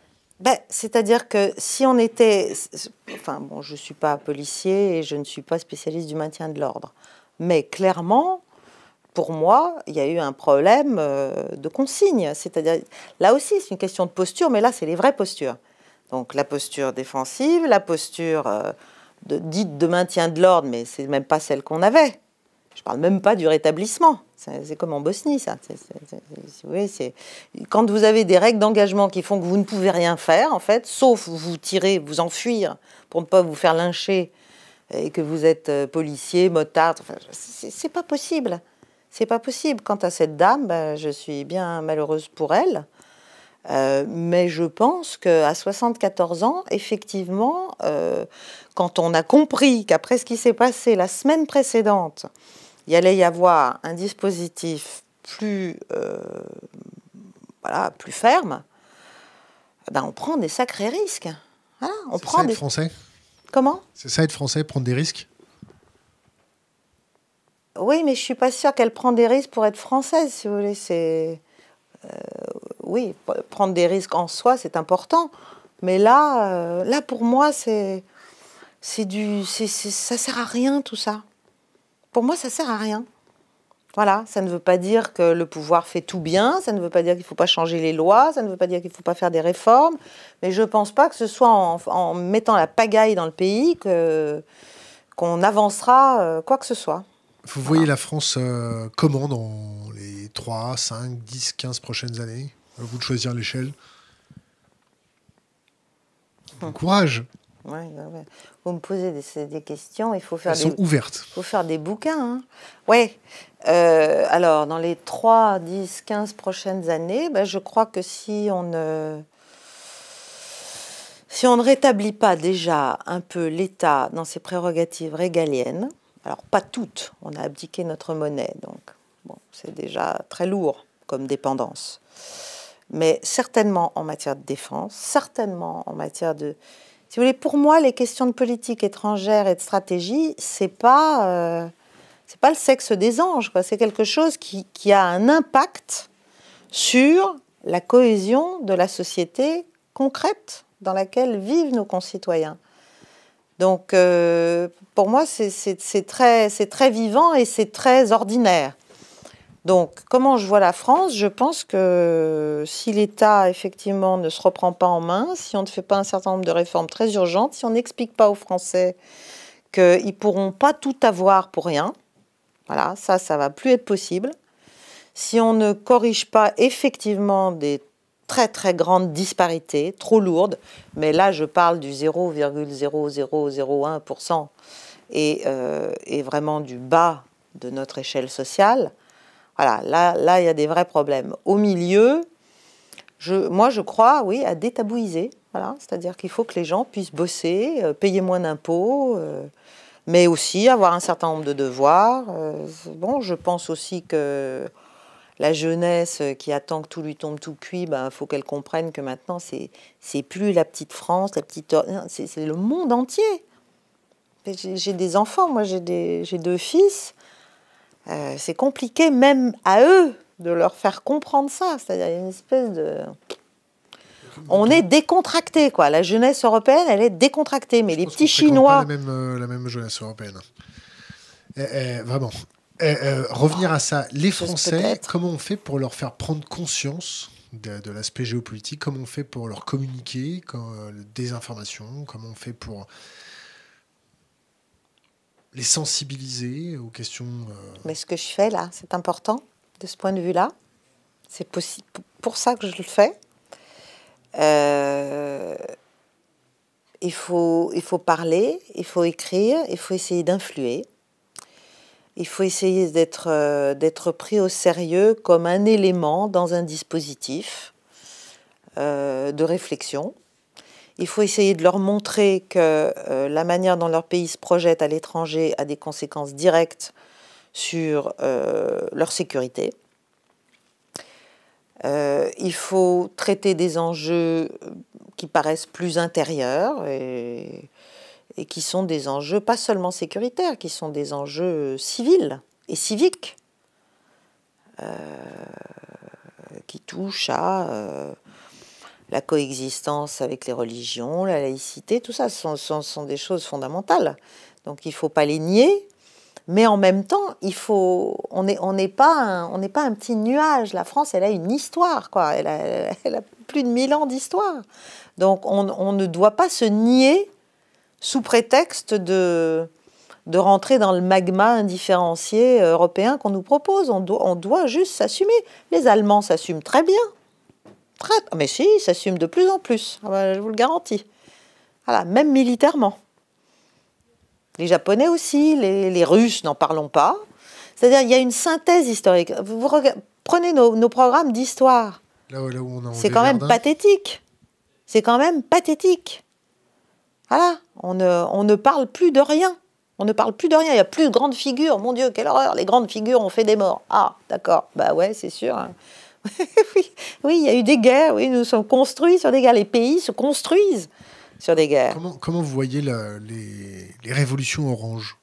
C'est-à-dire que si on était... Enfin, bon, je ne suis pas policier et je ne suis pas spécialiste du maintien de l'ordre. Mais clairement... Pour moi, il y a eu un problème de consigne. C'est-à-dire, là aussi, c'est une question de posture, mais là, c'est les vraies postures. Donc, la posture défensive, la posture dite de maintien de l'ordre, mais c'est même pas celle qu'on avait. Je parle même pas du rétablissement. C'est comme en Bosnie, ça. Quand vous avez des règles d'engagement qui font que vous ne pouvez rien faire, en fait, sauf vous tirer, vous enfuir pour ne pas vous faire lyncher, et que vous êtes policier, motard, enfin, c'est pas possible. C'est pas possible. Quant à cette dame, je suis bien malheureuse pour elle. Mais je pense qu'à 74 ans, effectivement, quand on a compris qu'après ce qui s'est passé la semaine précédente, il allait y avoir un dispositif plus ferme, on prend des sacrés risques. Voilà, c'est ça être français? Comment? C'est ça être français, prendre des risques? Oui, mais je ne suis pas sûre qu'elle prend des risques pour être française, si vous voulez. Oui, prendre des risques en soi, c'est important. Mais là, pour moi, ça sert à rien, tout ça. Pour moi, ça sert à rien. Voilà, ça ne veut pas dire que le pouvoir fait tout bien, ça ne veut pas dire qu'il ne faut pas changer les lois, ça ne veut pas dire qu'il ne faut pas faire des réformes, mais je ne pense pas que ce soit en mettant la pagaille dans le pays qu'on avancera quoi que ce soit. Vous voyez la France comment dans les 3, 5, 10, 15 prochaines années? À vous de choisir l'échelle. Bon courage. Ouais. Vous me posez des questions, il faut faire Elles sont ouvertes. Il faut faire des bouquins. Hein. Oui. Alors, dans les 3, 10, 15 prochaines années, je crois que si on ne rétablit pas déjà un peu l'État dans ses prérogatives régaliennes, alors pas toutes, on a abdiqué notre monnaie, donc bon, c'est déjà très lourd comme dépendance, mais certainement en matière de défense, certainement en matière de... Si vous voulez, pour moi, les questions de politique étrangère et de stratégie, c'est pas le sexe des anges, quoi. C'est quelque chose qui a un impact sur la cohésion de la société concrète dans laquelle vivent nos concitoyens. Donc, pour moi, c'est très vivant et c'est très ordinaire. Donc, comment je vois la France? Je pense que si l'État, effectivement, ne se reprend pas en main, si on ne fait pas un certain nombre de réformes très urgentes, si on n'explique pas aux Français qu'ils ne pourront pas tout avoir pour rien, voilà, ça ne va plus être possible. Si on ne corrige pas effectivement des très très grandes disparités, trop lourdes, mais là je parle du 0,0001% et vraiment du bas de notre échelle sociale, voilà, là il y a des vrais problèmes. Au milieu, moi je crois, oui, à détabouiser, voilà, c'est-à-dire qu'il faut que les gens puissent bosser, payer moins d'impôts, mais aussi avoir un certain nombre de devoirs. Bon, je pense aussi que la jeunesse qui attend que tout lui tombe tout cuit, faut qu'elle comprenne que maintenant, c'est plus la petite France, c'est le monde entier. J'ai des enfants, moi j'ai 2 fils. C'est compliqué même à eux de leur faire comprendre ça. C'est-à-dire une espèce de... On est décontracté, quoi. La jeunesse européenne, elle est décontractée. Mais les petits Chinois... Pas la même jeunesse européenne. Vraiment. Revenir à ça, les Français, comment on fait pour leur faire prendre conscience de l'aspect géopolitique? Comment on fait pour leur communiquer des informations? Comment on fait pour les sensibiliser aux questions Mais ce que je fais là, c'est important de ce point de vue-là. C'est pour ça que je le fais. Il faut parler, il faut écrire, il faut essayer d'influer. Il faut essayer d'être pris au sérieux comme un élément dans un dispositif de réflexion. Il faut essayer de leur montrer que la manière dont leur pays se projette à l'étranger a des conséquences directes sur leur sécurité. Il faut traiter des enjeux qui paraissent plus intérieurs et qui sont des enjeux pas seulement sécuritaires, qui sont des enjeux civils et civiques, qui touchent à la coexistence avec les religions, la laïcité, tout ça, ce sont des choses fondamentales. Donc il ne faut pas les nier, mais en même temps, on n'est pas un petit nuage. La France, elle a une histoire, quoi. Elle a plus de 1000 ans d'histoire. Donc on ne doit pas se nier sous prétexte de rentrer dans le magma indifférencié européen qu'on nous propose. On doit juste s'assumer. Les Allemands s'assument très bien. Mais si, ils s'assument de plus en plus. Je vous le garantis. Voilà, même militairement. Les Japonais aussi, les Russes, n'en parlons pas. C'est-à-dire, il y a une synthèse historique. Prenez nos programmes d'histoire. Là où on c'est quand même pathétique. C'est quand même pathétique. Voilà, on ne parle plus de rien. On ne parle plus de rien. Il n'y a plus de grandes figures. Mon Dieu, quelle horreur. Les grandes figures ont fait des morts. Ah, d'accord. Ouais, c'est sûr. Hein. oui, il y a eu des guerres. Oui, nous sommes construits sur des guerres. Les pays se construisent sur des guerres. Comment vous voyez les révolutions oranges?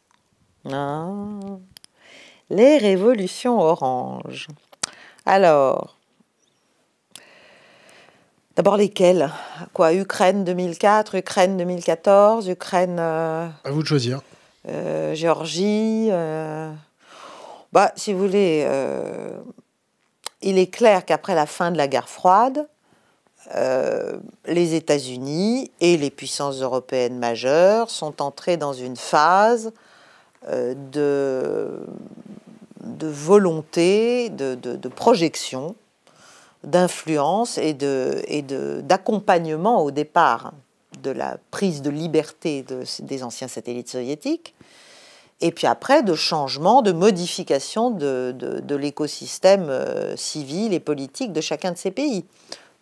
Les révolutions oranges. Alors, d'abord lesquelles? Quoi, Ukraine 2004, Ukraine 2014, Ukraine... À vous de choisir. Géorgie... Bah, si vous voulez, il est clair qu'après la fin de la guerre froide, les États-Unis et les puissances européennes majeures sont entrées dans une phase de volonté, de projection, d'influence et d'accompagnement au départ de la prise de liberté des anciens satellites soviétiques, et puis après de changement, de modification de l'écosystème civil et politique de chacun de ces pays.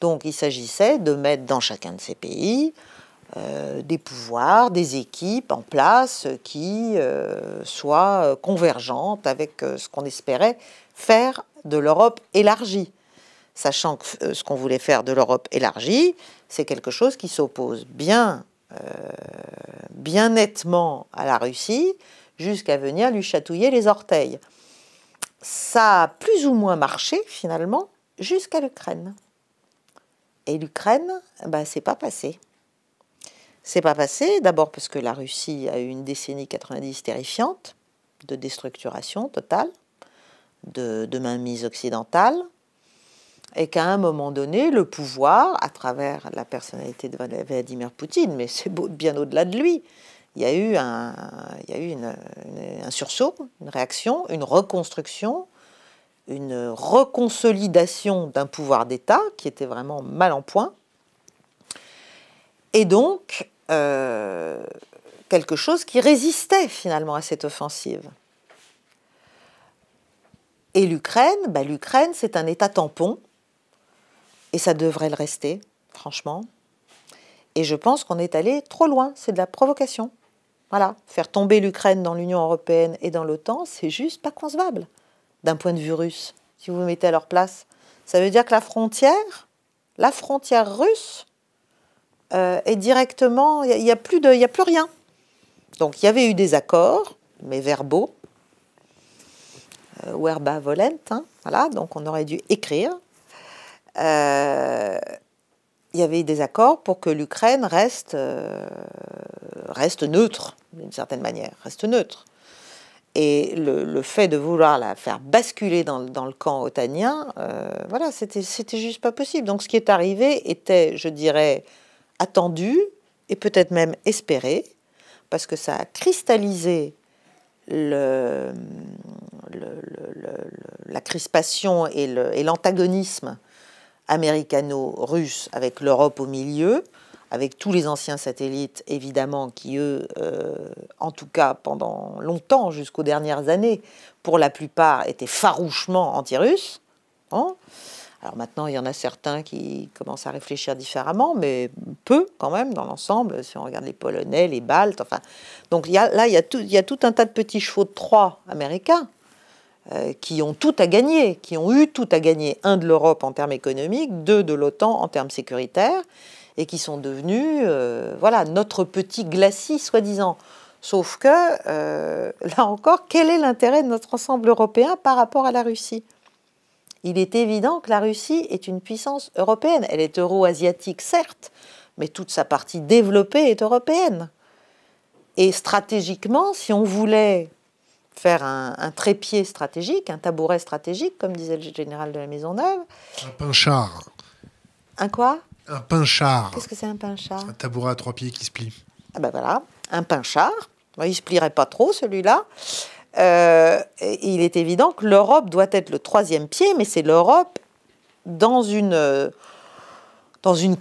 Donc il s'agissait de mettre dans chacun de ces pays des pouvoirs, des équipes en place qui soient convergentes avec ce qu'on espérait faire de l'Europe élargie. Sachant que ce qu'on voulait faire de l'Europe élargie, c'est quelque chose qui s'oppose bien nettement à la Russie, jusqu'à venir lui chatouiller les orteils. Ça a plus ou moins marché, finalement, jusqu'à l'Ukraine. Et l'Ukraine, c'est pas passé. C'est pas passé, d'abord parce que la Russie a eu une décennie 90 terrifiante, de déstructuration totale, de mainmise occidentale, et qu'à un moment donné, le pouvoir, à travers la personnalité de Vladimir Poutine, mais c'est bien au-delà de lui, il y a eu un sursaut, une réaction, une reconstruction, une reconsolidation d'un pouvoir d'État qui était vraiment mal en point, et donc quelque chose qui résistait finalement à cette offensive. Et l'Ukraine, c'est un État tampon, et ça devrait le rester, franchement. Et je pense qu'on est allé trop loin, c'est de la provocation. Voilà, faire tomber l'Ukraine dans l'Union européenne et dans l'OTAN, c'est juste pas concevable, d'un point de vue russe, si vous vous mettez à leur place. Ça veut dire que la frontière russe est directement... Il n'y a plus rien. Donc il y avait eu des accords, mais verbaux, verba volent, voilà, donc on aurait dû écrire. Il y avait des accords pour que l'Ukraine reste neutre, d'une certaine manière, reste neutre. Et le fait de vouloir la faire basculer dans le camp otanien, voilà, c'était juste pas possible. Donc ce qui est arrivé était, je dirais, attendu et peut-être même espéré, parce que ça a cristallisé la crispation et l'antagonisme américano-russe avec l'Europe au milieu, avec tous les anciens satellites, évidemment, qui, eux, en tout cas pendant longtemps, jusqu'aux dernières années, pour la plupart, étaient farouchement anti-russes. Hein. Alors maintenant, il y en a certains qui commencent à réfléchir différemment, mais peu quand même dans l'ensemble, si on regarde les Polonais, les Baltes, enfin... Donc il y a tout un tas de petits chevaux de Troie américains qui ont tout à gagner, qui ont eu tout à gagner, un de l'Europe en termes économiques, deux de l'OTAN en termes sécuritaires, et qui sont devenus, voilà, notre petit glacis, soi-disant. Sauf que, là encore, quel est l'intérêt de notre ensemble européen par rapport à la Russie ? Il est évident que la Russie est une puissance européenne. Elle est euro-asiatique, certes, mais toute sa partie développée est européenne. Et stratégiquement, si on voulait faire un trépied stratégique, un tabouret stratégique, comme disait le général de la Maisonneuve... Un pinchard. Un quoi ? Un pinchard. Qu'est-ce que c'est un pinchard ? Un tabouret à 3 pieds qui se plie. Ah ben voilà, un pinchard. Il ne se plierait pas trop, celui-là. Il est évident que l'Europe doit être le troisième pied, mais c'est l'Europe dans une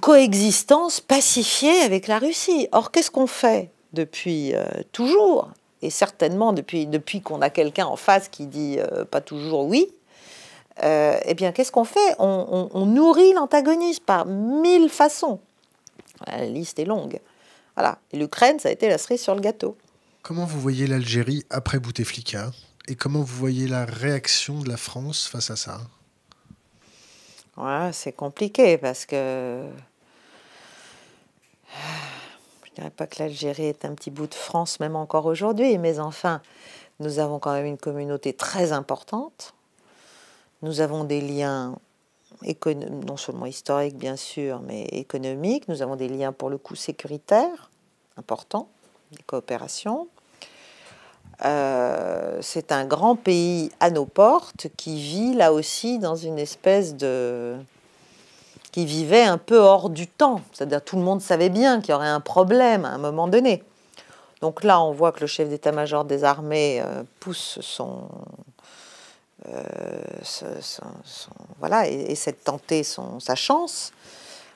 coexistence pacifiée avec la Russie. Or, qu'est-ce qu'on fait depuis toujours, et certainement depuis qu'on a quelqu'un en face qui dit pas toujours oui, eh bien, qu'est-ce qu'on fait ? On nourrit l'antagonisme par 1000 façons. La liste est longue. Voilà. Et l'Ukraine, ça a été la cerise sur le gâteau. Comment vous voyez l'Algérie après Bouteflika ? Et comment vous voyez la réaction de la France face à ça ? Ouais, c'est compliqué parce que... Je ne dirais pas que l'Algérie est un petit bout de France, même encore aujourd'hui, mais enfin, nous avons quand même une communauté très importante. Nous avons des liens non seulement historiques, bien sûr, mais économiques. Nous avons des liens, pour le coup, sécuritaires importants, des coopérations. c'est un grand pays à nos portes qui vit là aussi dans une espèce de... qui vivait un peu hors du temps. C'est-à-dire tout le monde savait bien qu'il y aurait un problème à un moment donné. Donc là, on voit que le chef d'état-major des armées pousse voilà, et essaie de tenter sa chance.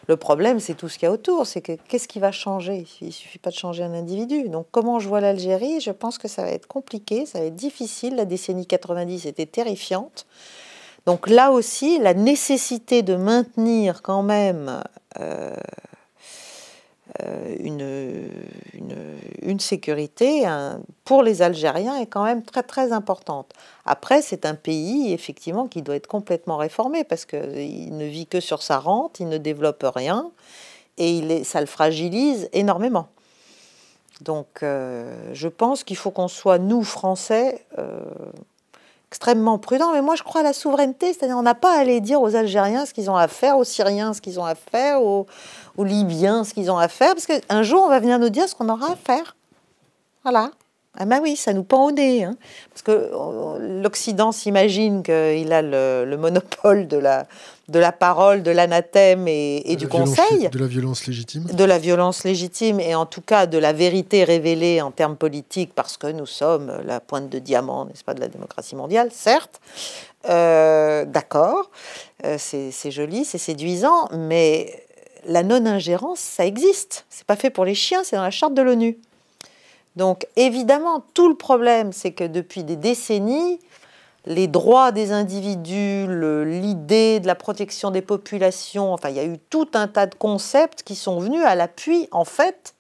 Le problème, c'est tout ce qu'il y a autour. C'est que qu'est-ce qui va changer? Il ne suffit pas de changer un individu. Donc comment je vois l'Algérie? Je pense que ça va être compliqué, ça va être difficile. La décennie 90 était terrifiante. Donc là aussi, la nécessité de maintenir quand même une sécurité pour les Algériens est quand même très très importante. Après, c'est un pays effectivement qui doit être complètement réformé parce qu'il ne vit que sur sa rente, il ne développe rien et ça le fragilise énormément. Donc je pense qu'il faut qu'on soit, nous Français, extrêmement prudents. Mais moi je crois à la souveraineté, c'est-à-dire on n'a pas à aller dire aux Algériens ce qu'ils ont à faire, aux Syriens ce qu'ils ont à faire, aux Libyens ce qu'ils ont à faire, parce qu'un jour on va venir nous dire ce qu'on aura à faire. Voilà. Ah ben oui, ça nous pend au nez. Hein. Parce que l'Occident s'imagine qu'il a le monopole de la parole, de l'anathème et du conseil. De la violence légitime. De la violence légitime et en tout cas de la vérité révélée en termes politiques, parce que nous sommes la pointe de diamant, n'est-ce pas, de la démocratie mondiale, certes. D'accord, c'est joli, c'est séduisant, mais la non-ingérence, ça existe. C'est pas fait pour les chiens, c'est dans la charte de l'ONU. Donc évidemment, tout le problème, c'est que depuis des décennies, les droits des individus, l'idée de la protection des populations, enfin, il y a eu tout un tas de concepts qui sont venus à l'appui, en fait,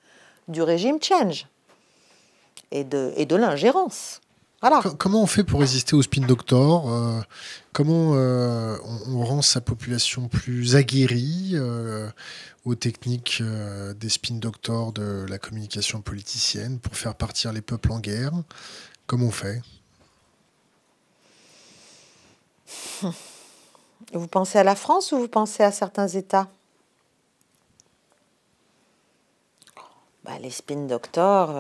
du régime change et de l'ingérence. Voilà. Comment on fait pour résister au spin doctor? Comment on rend sa population plus aguerrie aux techniques des spin doctors de la communication politicienne pour faire partir les peuples en guerre? Comment on fait? Vous pensez à la France ou vous pensez à certains États? Les spin doctors,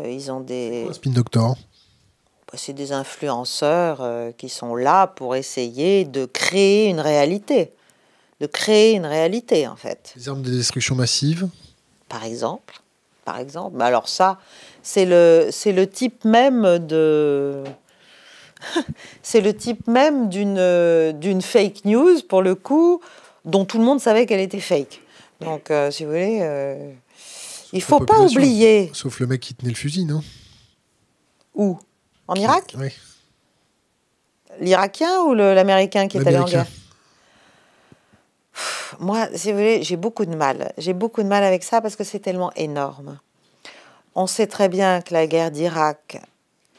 ils ont des... C'est quoi un spin doctor? C'est des influenceurs qui sont là pour essayer de créer une réalité. De créer une réalité, en fait. Les armes de destruction massive? Par exemple. Mais alors ça, c'est le type même de... c'est le type même d'une fake news, pour le coup, dont tout le monde savait qu'elle était fake. Donc, si vous voulez, il ne faut pas oublier... Sauf le mec qui tenait le fusil, non? Où? En Irak? Oui. L'Irakien ou l'Américain qui est allé en guerre? Moi, si vous voulez, j'ai beaucoup de mal. J'ai beaucoup de mal avec ça parce que c'est tellement énorme. On sait très bien que la guerre d'Irak,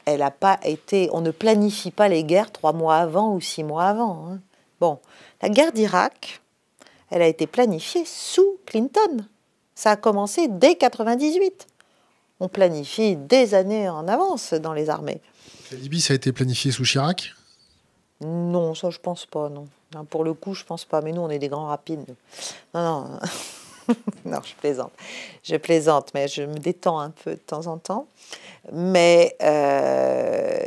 elle n'a pas été... On ne planifie pas les guerres 3 mois avant ou 6 mois avant. Hein. Bon, la guerre d'Irak, elle a été planifiée sous Clinton. Ça a commencé dès 98. On planifie des années en avance dans les armées. La Libye, ça a été planifié sous Chirac? Non, ça je pense pas, non. Pour le coup, je pense pas. Mais nous, on est des grands rapides. Non. Non, je plaisante, mais je me détends un peu de temps en temps. Mais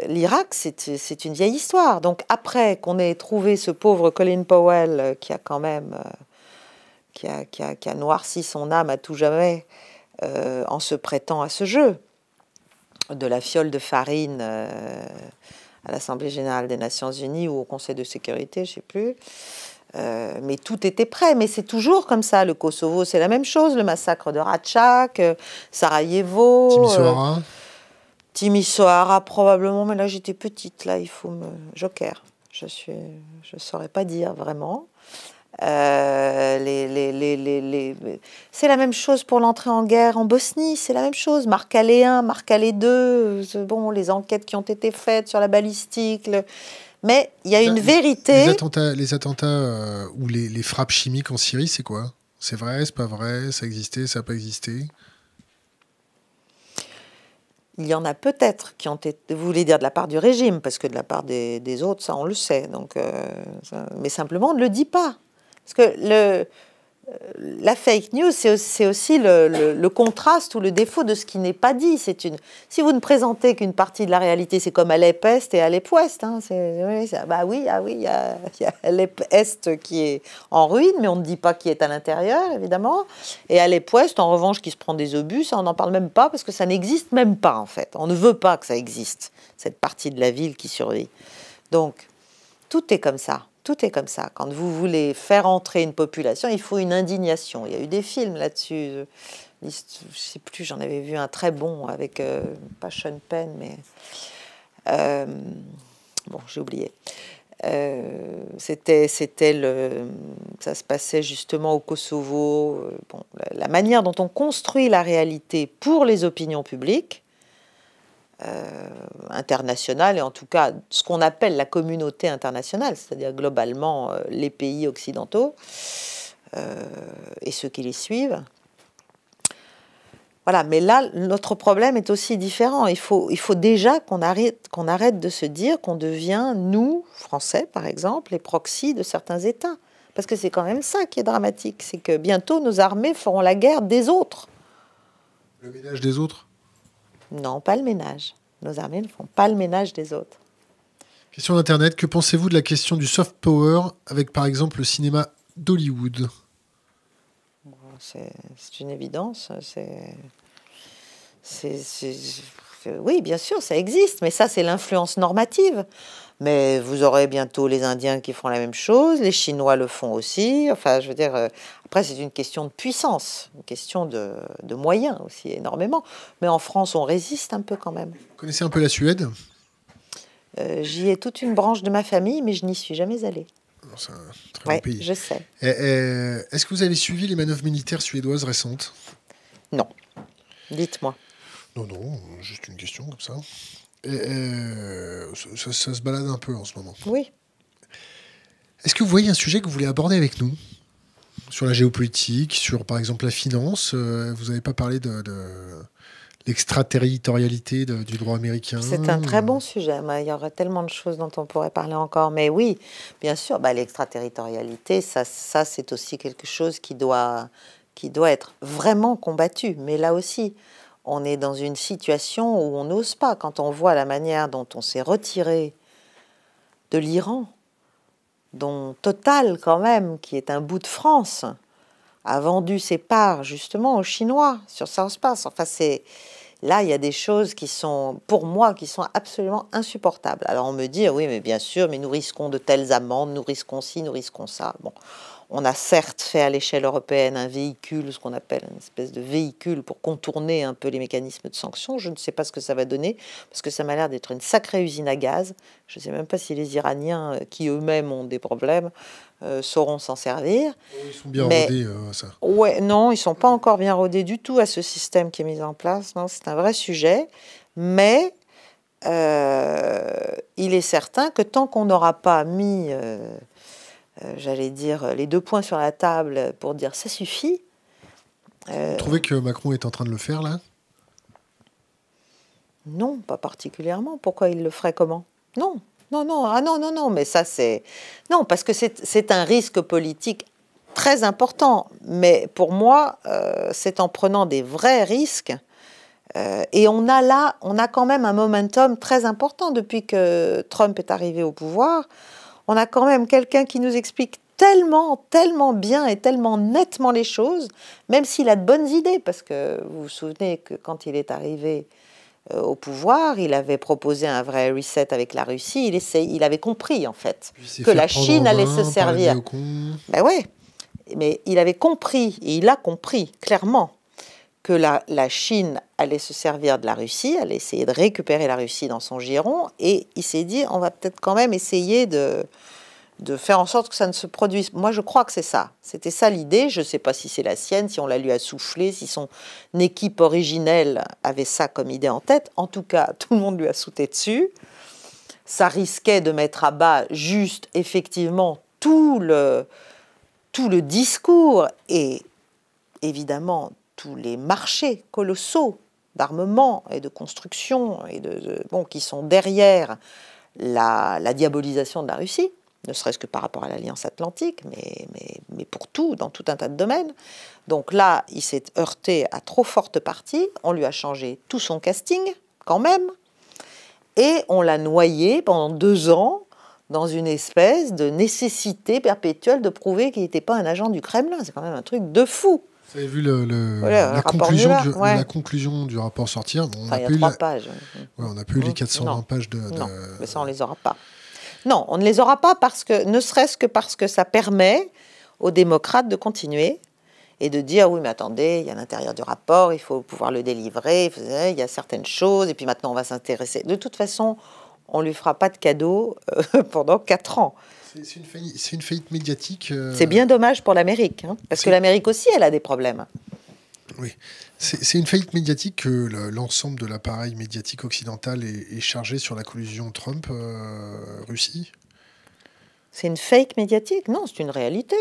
l'Irak, c'est une vieille histoire. Donc après qu'on ait trouvé ce pauvre Colin Powell qui a quand même qui a noirci son âme à tout jamais en se prêtant à ce jeu de la fiole de farine à l'Assemblée générale des Nations Unies ou au Conseil de sécurité, je ne sais plus. Mais tout était prêt. Mais c'est toujours comme ça. Le Kosovo, c'est la même chose. Le massacre de Ratchak, Sarajevo... Timisoara, probablement. Mais là, j'étais petite. Là, il faut me... Joker. Je ne saurais pas dire vraiment. C'est la même chose pour l'entrée en guerre en Bosnie, c'est la même chose. Marc-Calais 1, Marc-Calais 2, bon, les enquêtes qui ont été faites sur la balistique. Mais il y a une vérité. Les attentats ou les frappes chimiques en Syrie, c'est quoi? C'est vrai, c'est pas vrai? Ça existait, ça n'a pas existé? Il y en a peut-être qui ont été, vous voulez dire de la part du régime, parce que de la part des autres, ça on le sait. Donc, mais simplement on ne le dit pas. Parce que la fake news, c'est aussi le contraste ou le défaut de ce qui n'est pas dit. Si vous ne présentez qu'une partie de la réalité, c'est comme Alep Est et Alep Ouest. Hein, bah oui, il y a Alep Est qui est en ruine, mais on ne dit pas qui est à l'intérieur, évidemment. Et Alep Ouest, en revanche, qui se prend des obus, ça, on n'en parle même pas parce que ça n'existe même pas, en fait. On ne veut pas que ça existe, cette partie de la ville qui survit. Donc, tout est comme ça. Tout est comme ça. Quand vous voulez faire entrer une population, il faut une indignation. Il y a eu des films là-dessus. Je ne sais plus, j'en avais vu un très bon avec, pas Sean Penn, mais... bon, j'ai oublié. Ça se passait justement au Kosovo. Bon, la manière dont on construit la réalité pour les opinions publiques, internationale, et en tout cas ce qu'on appelle la communauté internationale, c'est-à-dire globalement les pays occidentaux et ceux qui les suivent. Voilà, mais là, notre problème est aussi différent. Il faut déjà qu'on arrête de se dire qu'on devient, nous, Français par exemple, les proxys de certains États. Parce que c'est quand même ça qui est dramatique, c'est que bientôt nos armées feront la guerre des autres. Le ménage des autres ? Non, pas le ménage. Nos armées ne font pas le ménage des autres. Question d'Internet. Que pensez-vous de la question du soft power avec, par exemple, le cinéma d'Hollywood ? Bon, c'est une évidence. Oui, bien sûr, ça existe. Mais ça, c'est l'influence normative. Mais vous aurez bientôt les Indiens qui feront la même chose. Les Chinois le font aussi. Enfin, je veux dire... Après, c'est une question de puissance, une question de moyens aussi, énormément. Mais en France, on résiste un peu quand même. Vous connaissez un peu la Suède ? J'y ai toute une branche de ma famille, mais je n'y suis jamais allée. C'est un très beau pays. Je sais. Est-ce que vous avez suivi les manœuvres militaires suédoises récentes ? Non. Dites-moi. Non, juste une question comme ça. Ça se balade un peu en ce moment. Oui. Est-ce que vous voyez un sujet que vous voulez aborder avec nous ? Sur la géopolitique, sur par exemple la finance, vous n'avez pas parlé de l'extraterritorialité du droit américain. C'est un très bon sujet. Il y aurait tellement de choses dont on pourrait parler encore. Mais oui, bien sûr, l'extraterritorialité, ça c'est aussi quelque chose qui doit être vraiment combattu. Mais là aussi, on est dans une situation où on n'ose pas. Quand on voit la manière dont on s'est retiré de l'Iran, dont Total, quand même, qui est un bout de France, a vendu ses parts, justement, aux Chinois, sur South Pass. Enfin, là, il y a des choses qui sont, pour moi, qui sont absolument insupportables. Alors, on me dit, oui, mais bien sûr, mais nous risquons de telles amendes, nous risquons ci, nous risquons ça. Bon, on a certes fait à l'échelle européenne un véhicule, ce qu'on appelle une espèce de véhicule pour contourner un peu les mécanismes de sanctions. Je ne sais pas ce que ça va donner, parce que ça m'a l'air d'être une sacrée usine à gaz. Je ne sais même pas si les Iraniens, qui eux-mêmes ont des problèmes, sauront s'en servir. Ils sont bien rodés, ça. Ouais, non, ils ne sont pas encore bien rodés du tout à ce système qui est mis en place. Non, c'est un vrai sujet. Mais il est certain que tant qu'on n'aura pas mis... j'allais dire, les 2 points sur la table pour dire ça suffit. Vous trouvez que Macron est en train de le faire, là ? Non, pas particulièrement. Pourquoi il le ferait comment ? Non, mais ça c'est... Non, parce que c'est un risque politique très important. Mais pour moi, c'est en prenant des vrais risques. Et on a quand même un momentum très important depuis que Trump est arrivé au pouvoir. On a quand même quelqu'un qui nous explique tellement bien et tellement nettement les choses, même s'il a de bonnes idées, parce que vous vous souvenez que quand il est arrivé au pouvoir, il avait proposé un vrai reset avec la Russie, il avait compris en fait que la Chine allait se servir. Ben ouais, mais il avait compris, et il a compris clairement que la Chine allait se servir de la Russie, allait essayer de récupérer la Russie dans son giron, et il s'est dit, on va peut-être quand même essayer de faire en sorte que ça ne se produise. Moi, je crois que c'est ça. C'était ça l'idée. Je ne sais pas si c'est la sienne, si on la lui a soufflé, si son équipe originelle avait ça comme idée en tête. En tout cas, tout le monde lui a sauté dessus. Ça risquait de mettre à bas juste, effectivement, tout le discours et, évidemment, tous les marchés colossaux d'armement et de construction et qui sont derrière la diabolisation de la Russie. ne serait-ce que par rapport à l'Alliance Atlantique, mais pour tout, dans tout un tas de domaines. Donc là, il s'est heurté à trop forte partie, on lui a changé tout son casting, quand même, et on l'a noyé pendant 2 ans dans une espèce de nécessité perpétuelle de prouver qu'il n'était pas un agent du Kremlin. C'est quand même un truc de fou. Vous avez vu Voilà, la conclusion du rapport sortir. Bon, il y a 3 pages. On n'a pas eu les 420 pages de... Non, mais ça, on ne les aura pas. Non, on ne les aura pas parce que, ne serait-ce que parce que ça permet aux démocrates de continuer et de dire, oui, mais attendez, il y a l'intérieur du rapport, il faut pouvoir le délivrer, il y a certaines choses, et puis maintenant, on va s'intéresser. De toute façon, on ne lui fera pas de cadeau pendant 4 ans. C'est une faillite médiatique. C'est bien dommage pour l'Amérique, hein, parce que l'Amérique aussi, elle a des problèmes. Oui, c'est une faillite médiatique que l'ensemble de l'appareil médiatique occidental est chargé sur la collusion Trump-Russie. C'est une fake médiatique? Non, c'est une réalité.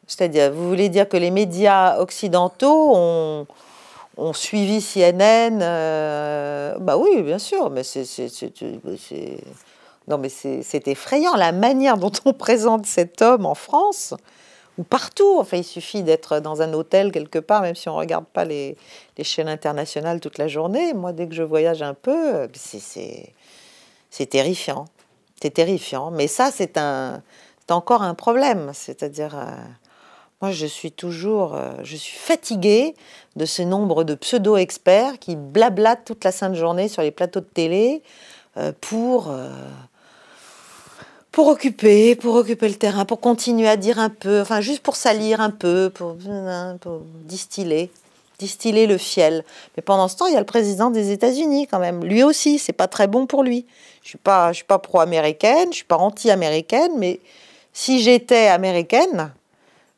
C'est-à-dire, vous voulez dire que les médias occidentaux ont suivi CNN? Bah oui, bien sûr, mais non, mais c'est effrayant la manière dont on présente cet homme en France ou partout. Enfin, il suffit d'être dans un hôtel quelque part, même si on ne regarde pas les chaînes internationales toute la journée. Moi, dès que je voyage un peu, c'est terrifiant. C'est terrifiant. Mais ça, c'est encore un problème. C'est-à-dire, moi, je suis fatiguée de ce nombre de pseudo-experts qui blablatent toute la sainte journée sur les plateaux de télé pour occuper le terrain, pour continuer à dire un peu, enfin juste pour salir un peu, pour distiller le fiel. Mais pendant ce temps, il y a le président des États-Unis quand même. Lui aussi, c'est pas très bon pour lui. Je suis pas pro-américaine, je suis pas anti-américaine, mais si j'étais américaine,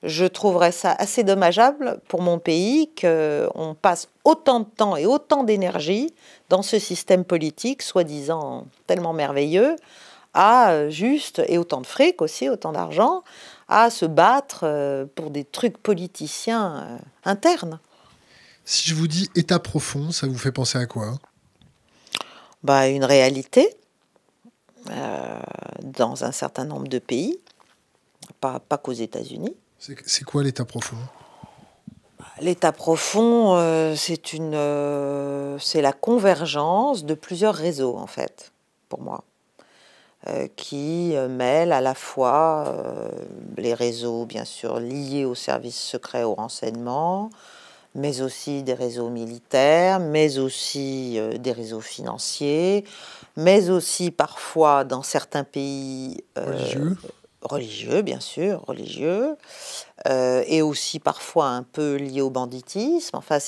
je trouverais ça assez dommageable pour mon pays qu'on passe autant de temps et autant d'énergie dans ce système politique, soi-disant tellement merveilleux, et autant de fric aussi, autant d'argent, à se battre pour des trucs politiciens internes. Si je vous dis état profond, ça vous fait penser à quoi? Bah, une réalité dans un certain nombre de pays, pas qu'aux États-Unis. C'est quoi l'état profond? L'état profond, c'est la convergence de plusieurs réseaux, en fait, pour moi. Qui mêle à la fois les réseaux, bien sûr, liés aux services secrets, au renseignement, mais aussi des réseaux militaires, mais aussi des réseaux financiers, mais aussi parfois dans certains pays religieux, bien sûr, et aussi parfois un peu liés au banditisme. Enfin,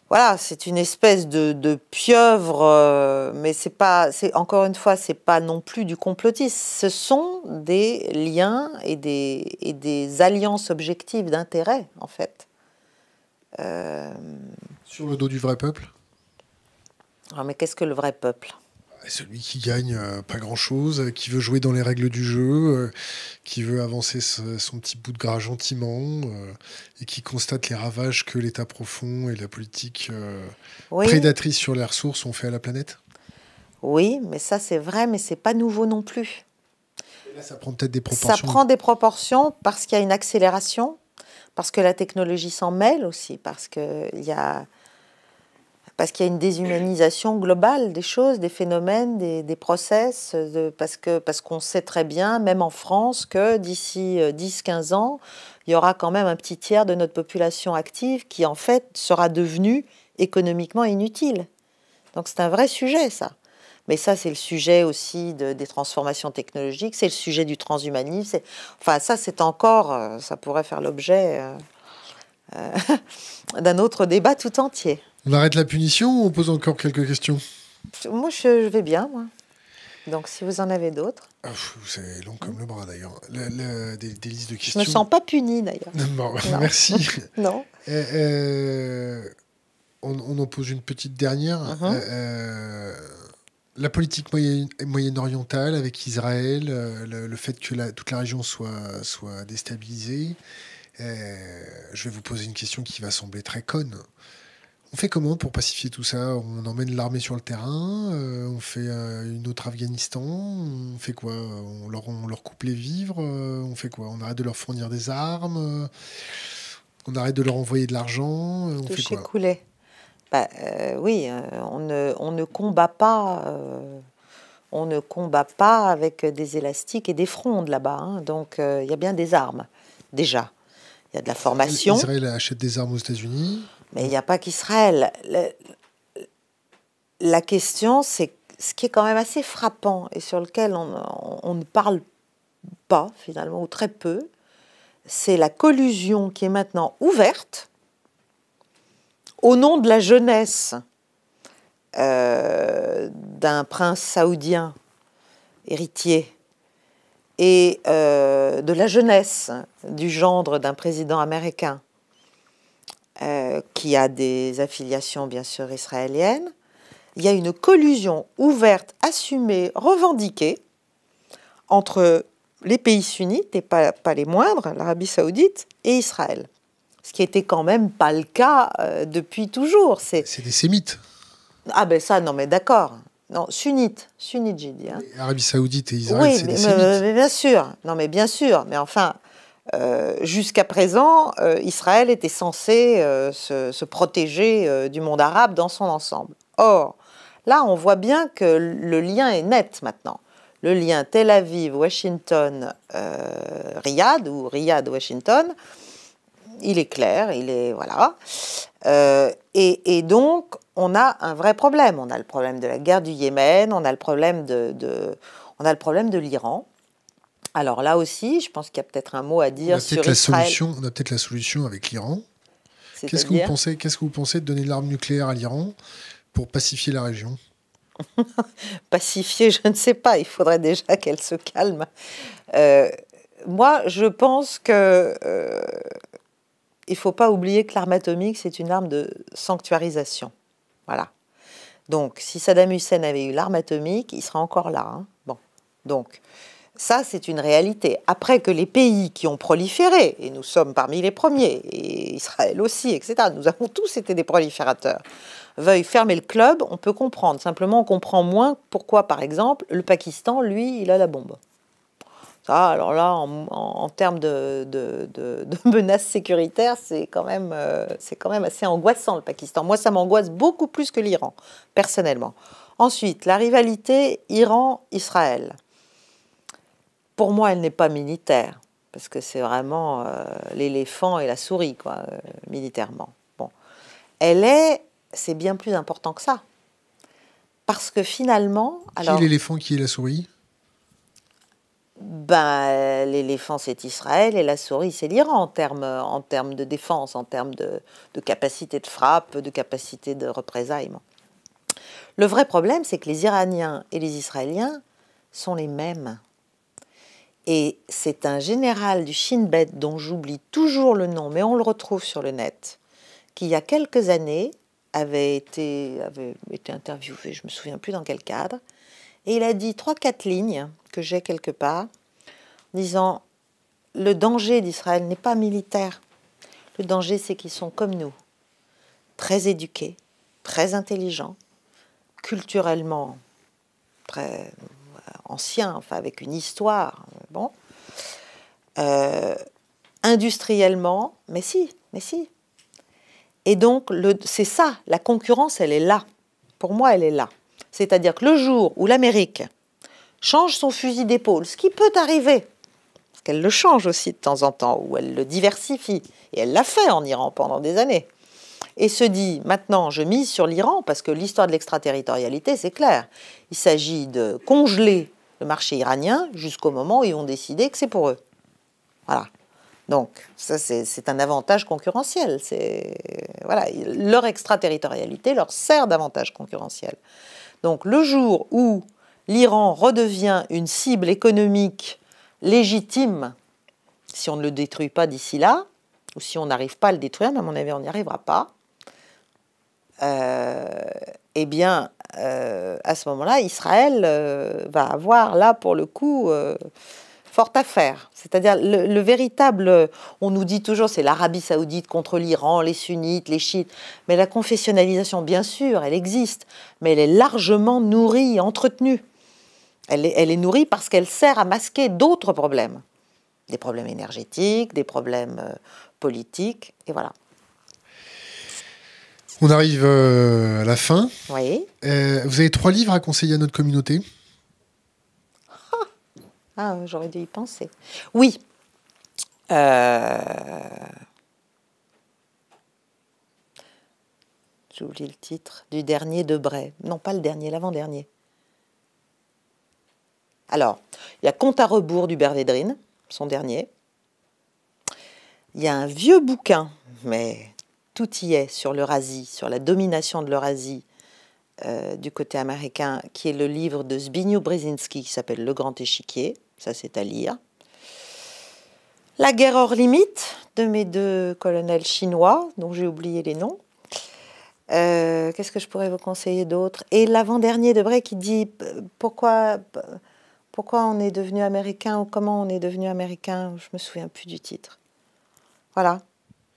voilà, c'est une espèce de pieuvre, mais encore une fois, c'est pas non plus du complotisme. Ce sont des liens et des alliances objectives d'intérêt, en fait. Sur le dos du vrai peuple? Alors, mais qu'est-ce que le vrai peuple? Celui qui gagne pas grand-chose, qui veut jouer dans les règles du jeu, qui veut avancer son petit bout de gras gentiment, et qui constate les ravages que l'état profond et la politique prédatrice sur les ressources ont fait à la planète. Oui, mais ça c'est vrai, mais c'est pas nouveau non plus. Et là, ça prend peut-être des proportions. Ça prend des proportions parce qu'il y a une accélération, parce que la technologie s'en mêle aussi, parce qu'il y a une déshumanisation globale des choses, des phénomènes, des process, parce qu'on sait très bien, même en France, que d'ici 10-15 ans, il y aura quand même un petit tiers de notre population active qui, en fait, sera devenue économiquement inutile. Donc c'est un vrai sujet, ça. Mais ça, c'est le sujet aussi des transformations technologiques, c'est le sujet du transhumanisme. Enfin, ça, c'est encore... ça pourrait faire l'objet d'un autre débat tout entier. On arrête la punition ou on pose encore quelques questions? Moi, je vais bien, moi. Donc, si vous en avez d'autres... C'est long comme le bras, d'ailleurs. Des listes de questions... Je me sens pas punie, d'ailleurs. Bon, merci. Non. On en pose une petite dernière. La politique moyen-orientale avec Israël, le fait que toute la région soit déstabilisée. Je vais vous poser une question qui va sembler très conne. On fait comment pour pacifier tout ça? On emmène l'armée sur le terrain, on fait une autre Afghanistan, on fait quoi? On leur coupe les vivres, on fait quoi? On arrête de leur fournir des armes, on arrête de leur envoyer de l'argent, on fait Toucher quoi? couler. Oui, on ne combat pas. On ne combat pas avec des élastiques et des frondes là-bas, hein. Donc, il y a bien des armes, déjà. Il y a de la formation, Israël achète des armes aux États-Unis. mais il n'y a pas qu'Israël. La question, c'est ce qui est quand même assez frappant et sur lequel on ne parle pas, finalement, ou très peu, c'est la collusion qui est maintenant ouverte au nom de la jeunesse d'un prince saoudien héritier et de la jeunesse du gendre d'un président américain qui a des affiliations bien sûr israéliennes. Il y a une collusion ouverte, assumée, revendiquée entre les pays sunnites, et pas les moindres, l'Arabie saoudite, et Israël. Ce qui n'était quand même pas le cas depuis toujours. C'est des sémites. Ah ben ça, non mais d'accord. Non, sunnite j'ai dit. Hein. Arabie saoudite et Israël, Oui, c'est des sémites. mais bien sûr. Non mais bien sûr. Mais enfin, jusqu'à présent, Israël était censé se protéger du monde arabe dans son ensemble. Or, là, on voit bien que le lien est net maintenant. Le lien Tel Aviv, Washington, Riyad, ou Riyad-Washington, il est clair, il est... Voilà. Et donc, on a un vrai problème. On a le problème de la guerre du Yémen, on a le problème on a le problème de l'Iran. Alors là aussi, je pense qu'il y a peut-être un mot à dire sur Israël. On a peut-être la solution avec l'Iran. Qu'est-ce C'est-à-dire que vous pensez de donner l'arme nucléaire à l'Iran pour pacifier la région? Pacifier, je ne sais pas. Il faudrait déjà qu'elle se calme. Moi, je pense que il ne faut pas oublier que l'arme atomique, c'est une arme de sanctuarisation. Voilà. Donc, si Saddam Hussein avait eu l'arme atomique, il serait encore là. Hein. Bon. Donc, ça, c'est une réalité. Après que les pays qui ont proliféré, et nous sommes parmi les premiers, et Israël aussi, etc., nous avons tous été des proliférateurs, veuillent fermer le club, on peut comprendre. Simplement, on comprend moins pourquoi, par exemple, le Pakistan, lui, il a la bombe. Ça, alors là, en termes de menaces sécuritaires, c'est quand même assez angoissant, le Pakistan. Moi, ça m'angoisse beaucoup plus que l'Iran, personnellement. Ensuite, la rivalité Iran-Israël. Pour moi, elle n'est pas militaire, parce que c'est vraiment l'éléphant et la souris, quoi, militairement. Bon. C'est bien plus important que ça. Parce que finalement... Qui est l'éléphant, qui est la souris? Ben, l'éléphant, c'est Israël, et la souris, c'est l'Iran, en termes de défense, en termes de capacité de frappe, de capacité de représaillement. Le vrai problème, c'est que les Iraniens et les Israéliens sont les mêmes. Et c'est un général du Shin Bet, dont j'oublie toujours le nom, mais on le retrouve sur le net, qui, il y a quelques années, avait été interviewé, je ne me souviens plus dans quel cadre, et il a dit 3-4 lignes que j'ai quelque part, disant « Le danger d'Israël n'est pas militaire. Le danger, c'est qu'ils sont comme nous, très éduqués, très intelligents, culturellement très anciens, enfin avec une histoire, bon, industriellement, mais si. Et donc, c'est ça, la concurrence, elle est là. Pour moi, elle est là. C'est-à-dire que le jour où l'Amérique change son fusil d'épaule, ce qui peut arriver, parce qu'elle le change aussi de temps en temps, ou elle le diversifie, et elle l'a fait en Iran pendant des années, et se dit, maintenant, je mise sur l'Iran, parce que l'histoire de l'extraterritorialité, c'est clair. Il s'agit de congeler le marché iranien jusqu'au moment où ils ont décidé que c'est pour eux. Voilà. Donc, ça, c'est un avantage concurrentiel. Voilà, leur extraterritorialité leur sert d'avantage concurrentiel. Donc, le jour où l'Iran redevient une cible économique légitime, si on ne le détruit pas d'ici là, ou si on n'arrive pas à le détruire, mais à mon avis, on n'y arrivera pas, eh bien, à ce moment-là, Israël va avoir, là, pour le coup, Fort à faire. C'est-à-dire le véritable, on nous dit toujours c'est l'Arabie saoudite contre l'Iran, les sunnites, les chiites, mais la confessionnalisation, bien sûr, elle existe, mais elle est largement nourrie, entretenue. Elle est nourrie parce qu'elle sert à masquer d'autres problèmes. Des problèmes énergétiques, des problèmes politiques, et voilà. On arrive à la fin. Oui. Vous avez 3 livres à conseiller à notre communauté? Ah, j'aurais dû y penser. Oui. J'oublie le titre. Du dernier Debray. Non, pas le dernier, l'avant-dernier. Alors, il y a Compte à rebours d'Hubert Védrine, son dernier. Il y a un vieux bouquin, mais tout y est, sur l'Eurasie, sur la domination de l'Eurasie du côté américain, qui est le livre de Zbigniew Brzezinski, qui s'appelle Le Grand Échiquier. Ça, c'est à lire. La guerre hors limite, de mes 2 colonels chinois, dont j'ai oublié les noms. Qu'est-ce que je pourrais vous conseiller d'autre? Et l'avant-dernier de Bray qui dit pourquoi on est devenu américain ou comment on est devenu américain. Je me souviens plus du titre. Voilà.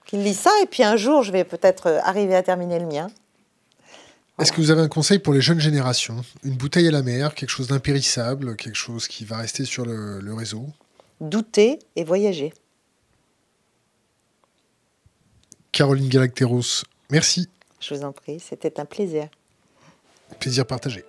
Qu'il lit ça et puis un jour, je vais peut-être arriver à terminer le mien. Est-ce que vous avez un conseil pour les jeunes générations? Une bouteille à la mer, quelque chose d'impérissable, quelque chose qui va rester sur le réseau? Douter et voyager. Caroline Galacteros, merci. Je vous en prie, c'était un plaisir. Plaisir partagé.